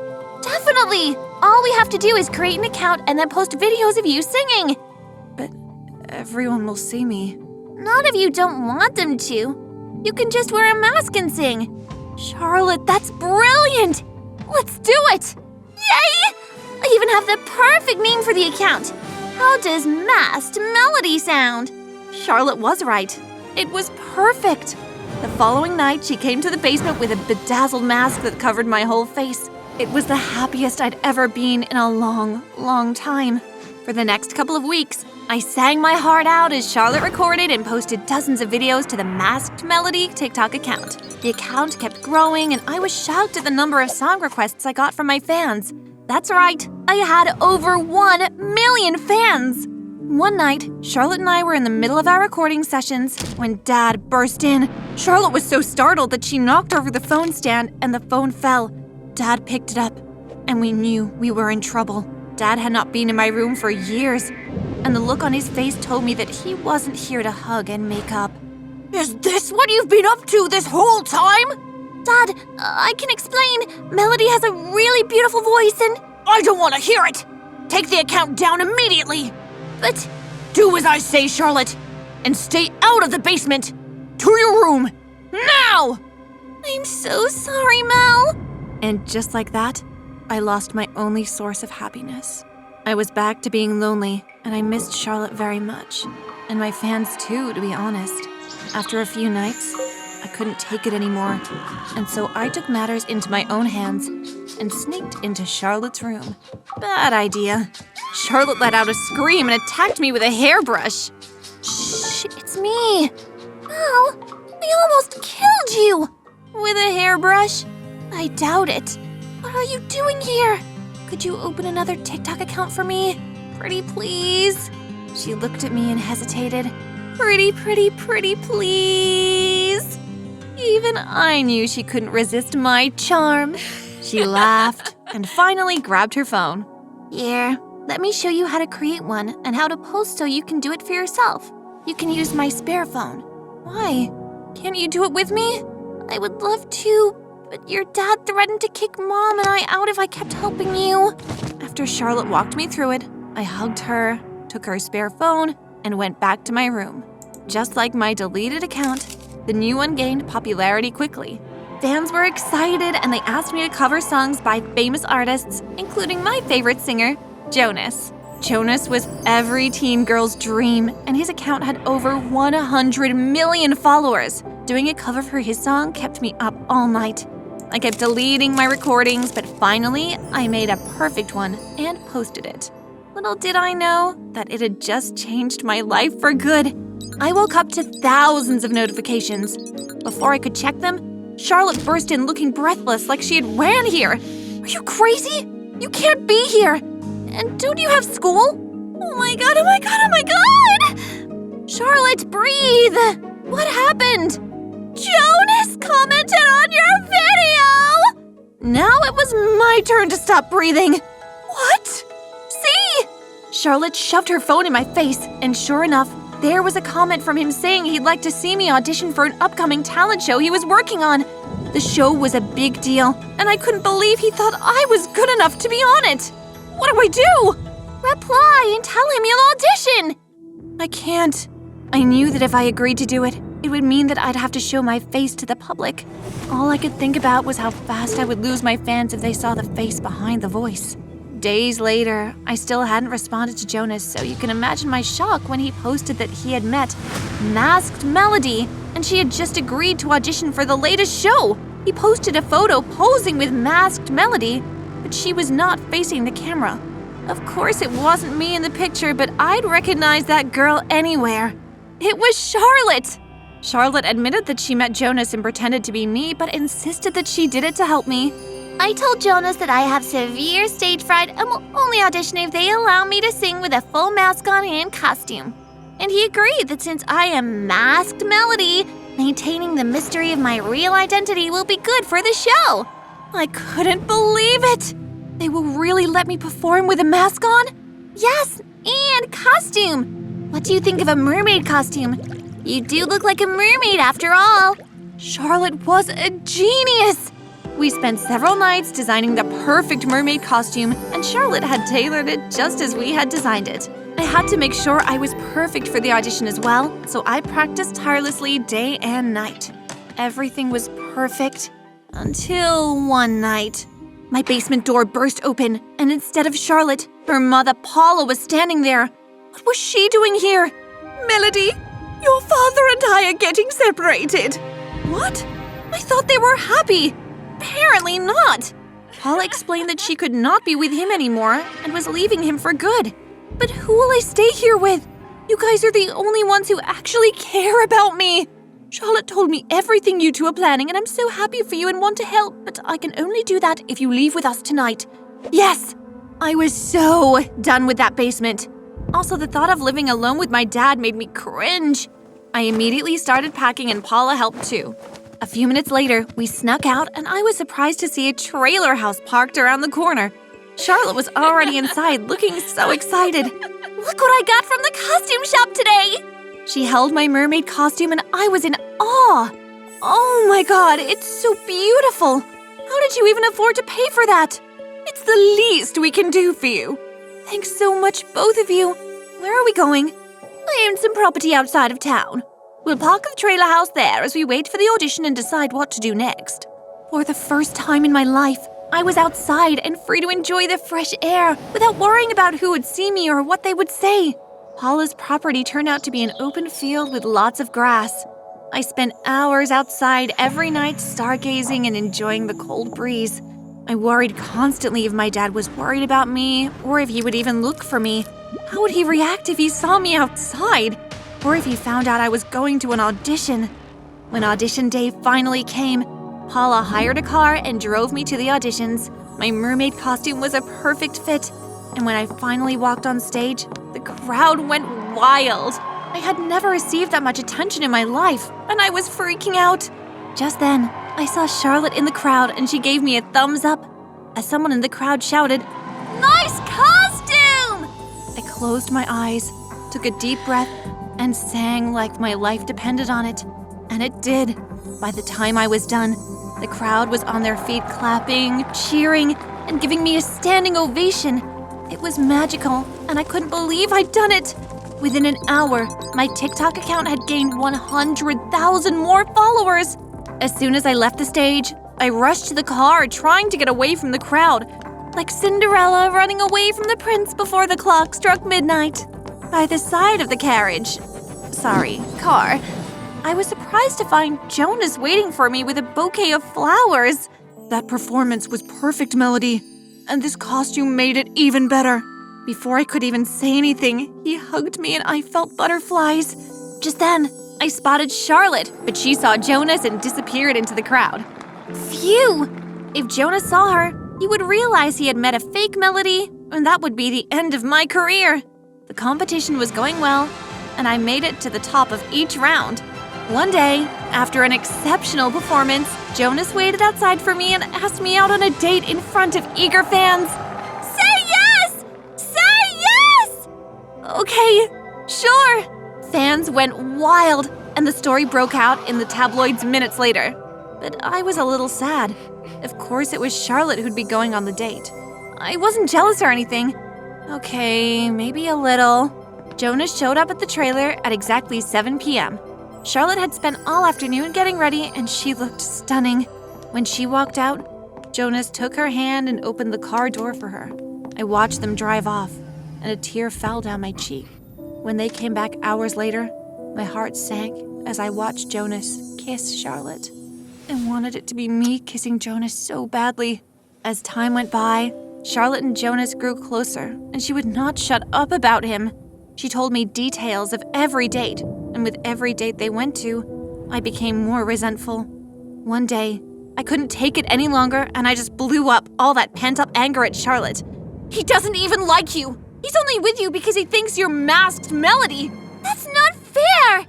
Speaker 11: Definitely! All we have to do is create an account and then post videos of you singing.
Speaker 1: But everyone will see me.
Speaker 11: Not if you don't want them to. You can just wear a mask and sing.
Speaker 1: Charlotte, that's brilliant! Let's do it!
Speaker 11: Yay! I even have the perfect name for the account. How does Masked Melody sound?
Speaker 1: Charlotte was right. It was perfect. The following night, she came to the basement with a bedazzled mask that covered my whole face. It was the happiest I'd ever been in a long, long time. For the next couple of weeks, I sang my heart out as Charlotte recorded and posted dozens of videos to the Masked Melody TikTok account. The account kept growing, and I was shocked at the number of song requests I got from my fans. That's right, I had over 1 million fans! One night, Charlotte and I were in the middle of our recording sessions when Dad burst in. Charlotte was so startled that she knocked over the phone stand and the phone fell. Dad picked it up, and we knew we were in trouble. Dad had not been in my room for years, and the look on his face told me that he wasn't here to hug and make up.
Speaker 11: Is this what you've been up to this whole time? Dad, I can explain. Melody has a really beautiful voice and…
Speaker 12: I don't want to hear it! Take the account down immediately!
Speaker 11: But…
Speaker 12: Do as I say, Charlotte, and stay out of the basement! To your room! Now!
Speaker 11: I'm so sorry, Mel.
Speaker 1: And just like that, I lost my only source of happiness. I was back to being lonely, and I missed Charlotte very much. And my fans too, to be honest. After a few nights, I couldn't take it anymore, and so I took matters into my own hands and sneaked into Charlotte's room. Bad idea. Charlotte let out a scream and attacked me with a hairbrush.
Speaker 11: Shh, it's me. Mel, I almost killed you.
Speaker 1: With a hairbrush?
Speaker 11: I doubt it. What are you doing here? Could you open another TikTok account for me?
Speaker 1: Pretty please. She looked at me and hesitated. Pretty please. Even I knew she couldn't resist my charm. She laughed and finally grabbed her phone.
Speaker 11: Here, let me show you how to create one and how to post so you can do it for yourself. You can use my spare phone.
Speaker 1: Why? Can't you do it with me?
Speaker 11: I would love to, but your dad threatened to kick Mom and I out if I kept helping you.
Speaker 1: After Charlotte walked me through it, I hugged her, took her spare phone, and went back to my room. Just like my deleted account, the new one gained popularity quickly. Fans were excited and they asked me to cover songs by famous artists, including my favorite singer, Jonas. Jonas was every teen girl's dream, and his account had over 100 million followers. Doing a cover for his song kept me up all night. I kept deleting my recordings, but finally, I made a perfect one and posted it. Little did I know that it had just changed my life for good. I woke up to thousands of notifications. Before I could check them, Charlotte burst in looking breathless like she had ran here. Are you crazy? You can't be here. And don't you have school? Oh my god, oh my god, oh my god! Charlotte, breathe! What happened?
Speaker 11: Jonas commented on your video!
Speaker 1: Now it was my turn to stop breathing. What? See? Charlotte shoved her phone in my face, and sure enough, there was a comment from him saying he'd like to see me audition for an upcoming talent show he was working on. The show was a big deal, and I couldn't believe he thought I was good enough to be on it. What do I do?
Speaker 11: Reply and tell him you'll audition.
Speaker 1: I can't. I knew that if I agreed to do it, it would mean that I'd have to show my face to the public. All I could think about was how fast I would lose my fans if they saw the face behind the voice. Days later, I still hadn't responded to Jonas, so you can imagine my shock when he posted that he had met Masked Melody, and she had just agreed to audition for the latest show. He posted a photo posing with Masked Melody, but she was not facing the camera. Of course, it wasn't me in the picture, but I'd recognize that girl anywhere. It was Charlotte! Charlotte admitted that she met Jonas and pretended to be me, but insisted that she did it to help me.
Speaker 11: I told Jonas that I have severe stage fright and will only audition if they allow me to sing with a full mask on and costume. And he agreed that since I am Masked Melody, maintaining the mystery of my real identity will be good for the show.
Speaker 1: I couldn't believe it! They will really let me perform with a mask on?
Speaker 11: Yes, and costume. What do you think of a mermaid costume? You do look like a mermaid after all.
Speaker 1: Charlotte was a genius! We spent several nights designing the perfect mermaid costume, and Charlotte had tailored it just as we had designed it. I had to make sure I was perfect for the audition as well, so I practiced tirelessly day and night. Everything was perfect, Until one night, my basement door burst open, and instead of Charlotte, her mother Paula was standing there. What was she doing here? Melody, your father and I are getting separated. What? I thought they were happy. Apparently not. Paula explained that she could not be with him anymore and was leaving him for good. But who will I stay here with? You guys are the only ones who actually care about me. Charlotte told me everything you two are planning, and I'm so happy for you and want to help, but I can only do that if you leave with us tonight. Yes! I was so done with that basement. Also, the thought of living alone with my dad made me cringe. I immediately started packing, and Paula helped too. A few minutes later, we snuck out, and I was surprised to see a trailer house parked around the corner. Charlotte was already inside, looking so excited. Look what I got from the costume shop today! She held my mermaid costume and I was in awe. Oh my god, it's so beautiful. How did you even afford to pay for that? It's the least we can do for you. Thanks so much, both of you. Where are we going? I own some property outside of town. We'll park the trailer house there as we wait for the audition and decide what to do next. For the first time in my life, I was outside and free to enjoy the fresh air without worrying about who would see me or what they would say. Paula's property turned out to be an open field with lots of grass. I spent hours outside every night stargazing and enjoying the cold breeze. I worried constantly if my dad was worried about me or if he would even look for me. How would he react if he saw me outside? Or if he found out I was going to an audition? When audition day finally came, Paula hired a car and drove me to the auditions. My mermaid costume was a perfect fit. And when I finally walked on stage, the crowd went wild. I had never received that much attention in my life, and I was freaking out. Just then, I saw Charlotte in the crowd, and she gave me a thumbs up. As someone in the crowd shouted, "Nice costume!" I closed my eyes, took a deep breath, and sang like my life depended on it. And it did. By the time I was done, the crowd was on their feet clapping, cheering, and giving me a standing ovation. It was magical, and I couldn't believe I'd done it. Within an hour, my TikTok account had gained 100,000 more followers. As soon as I left the stage, I rushed to the car trying to get away from the crowd, like Cinderella running away from the prince before the clock struck midnight. By the side of the car, I was surprised to find Jonas waiting for me with a bouquet of flowers. That performance was perfect, Melody. And this costume made it even better. Before I could even say anything, he hugged me and I felt butterflies. Just then, I spotted Charlotte, but she saw Jonas and disappeared into the crowd. Phew! If Jonas saw her, he would realize he had met a fake Melody, and that would be the end of my career. The competition was going well, and I made it to the top of each round. One day, after an exceptional performance, Jonas waited outside for me and asked me out on a date in front of eager fans. Say yes! Say yes! Okay, sure. Fans went wild, and the story broke out in the tabloids minutes later. But I was a little sad. Of course, it was Charlotte who'd be going on the date. I wasn't jealous or anything. Okay, maybe a little. Jonas showed up at the trailer at exactly 7 p.m. Charlotte had spent all afternoon getting ready, and she looked stunning. When she walked out, Jonas took her hand and opened the car door for her. I watched them drive off, and a tear fell down my cheek. When they came back hours later, my heart sank as I watched Jonas kiss Charlotte. I wanted it to be me kissing Jonas so badly. As time went by, Charlotte and Jonas grew closer, and she would not shut up about him. She told me details of every date, and with every date they went to, I became more resentful. One day, I couldn't take it any longer, and I just blew up all that pent-up anger at Charlotte. He doesn't even like you! He's only with you because he thinks you're masked Melody!
Speaker 11: That's not fair!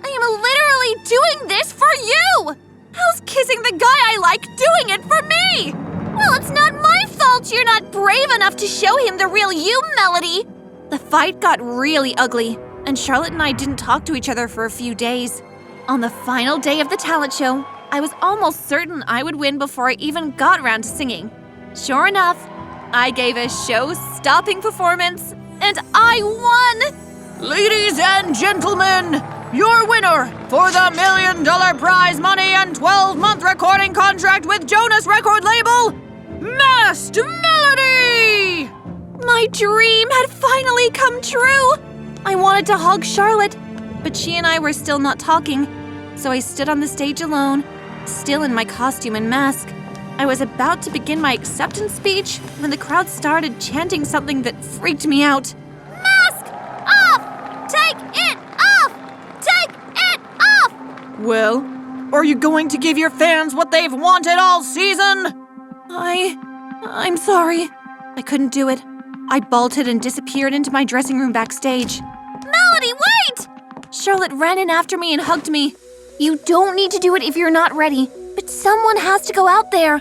Speaker 11: I am literally doing this for you!
Speaker 1: How's kissing the guy I like doing it for me?
Speaker 11: Well, it's not my fault you're not brave enough to show him the real you, Melody!
Speaker 1: The fight got really ugly, and Charlotte and I didn't talk to each other for a few days. On the final day of the talent show, I was almost certain I would win before I even got around to singing. Sure enough, I gave a show-stopping performance, and I won!
Speaker 12: Ladies and gentlemen, your winner for the $1 million prize money and 12-month recording contract with Jonas record label, Masked Melody!
Speaker 1: My dream had finally come true! I wanted to hug Charlotte, but she and I were still not talking, so I stood on the stage alone, still in my costume and mask. I was about to begin my acceptance speech when the crowd started chanting something that freaked me out.
Speaker 11: Mask off! Take it off! Take it off!
Speaker 12: Well, are you going to give your fans what they've wanted all season?
Speaker 1: I'm sorry. I couldn't do it. I bolted and disappeared into my dressing room backstage.
Speaker 11: Melody, wait!
Speaker 1: Charlotte ran in after me and hugged me.
Speaker 11: You don't need to do it if you're not ready, but someone has to go out there.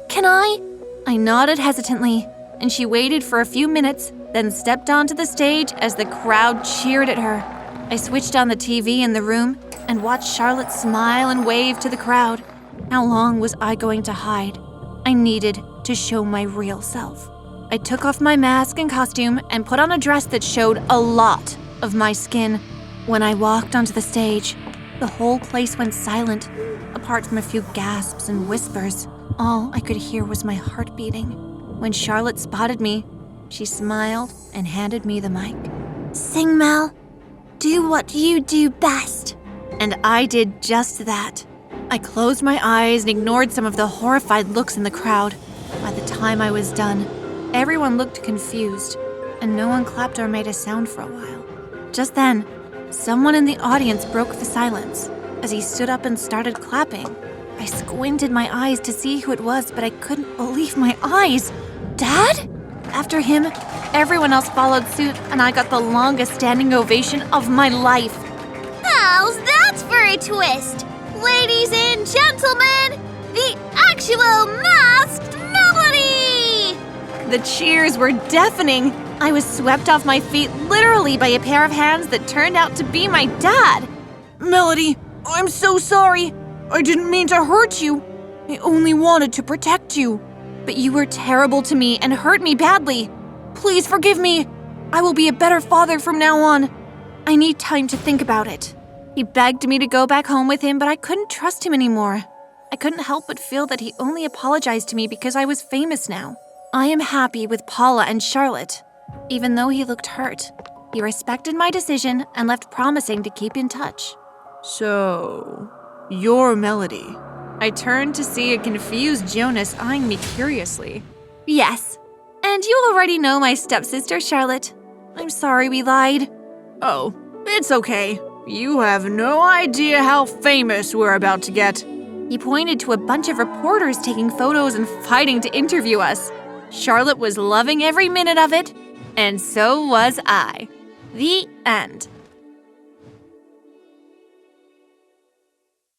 Speaker 11: Can I?
Speaker 1: I nodded hesitantly, and she waited for a few minutes, then stepped onto the stage as the crowd cheered at her. I switched on the TV in the room and watched Charlotte smile and wave to the crowd. How long was I going to hide? I needed to show my real self. I took off my mask and costume and put on a dress that showed a lot of my skin. When I walked onto the stage, the whole place went silent, apart from a few gasps and whispers. All I could hear was my heart beating. When Charlotte spotted me, she smiled and handed me the mic.
Speaker 11: Sing, Mel. Do what you do best.
Speaker 1: And I did just that. I closed my eyes and ignored some of the horrified looks in the crowd. By the time I was done, everyone looked confused, and no one clapped or made a sound for a while. Just then, someone in the audience broke the silence as he stood up and started clapping. I squinted my eyes to see who it was, but I couldn't believe my eyes. Dad? After him, everyone else followed suit, and I got the longest standing ovation of my life.
Speaker 11: How's that for a twist? Ladies and gentlemen, the actual Masked Melody!
Speaker 1: The cheers were deafening. I was swept off my feet literally by a pair of hands that turned out to be my dad.
Speaker 12: Melody, I'm so sorry. I didn't mean to hurt you. I only wanted to protect you.
Speaker 1: But you were terrible to me and hurt me badly. Please forgive me. I will be a better father from now on. I need time to think about it. He begged me to go back home with him, but I couldn't trust him anymore. I couldn't help but feel that he only apologized to me because I was famous now. I am happy with Paula and Charlotte. Even though he looked hurt, he respected my decision and left promising to keep in touch.
Speaker 12: So, you're Melody.
Speaker 1: I turned to see a confused Jonas eyeing me curiously. Yes, and you already know my stepsister, Charlotte. I'm sorry we lied.
Speaker 12: Oh, it's okay. You have no idea how famous we're about to get.
Speaker 1: He pointed to a bunch of reporters taking photos and fighting to interview us. Charlotte was loving every minute of it, and so was I. The end.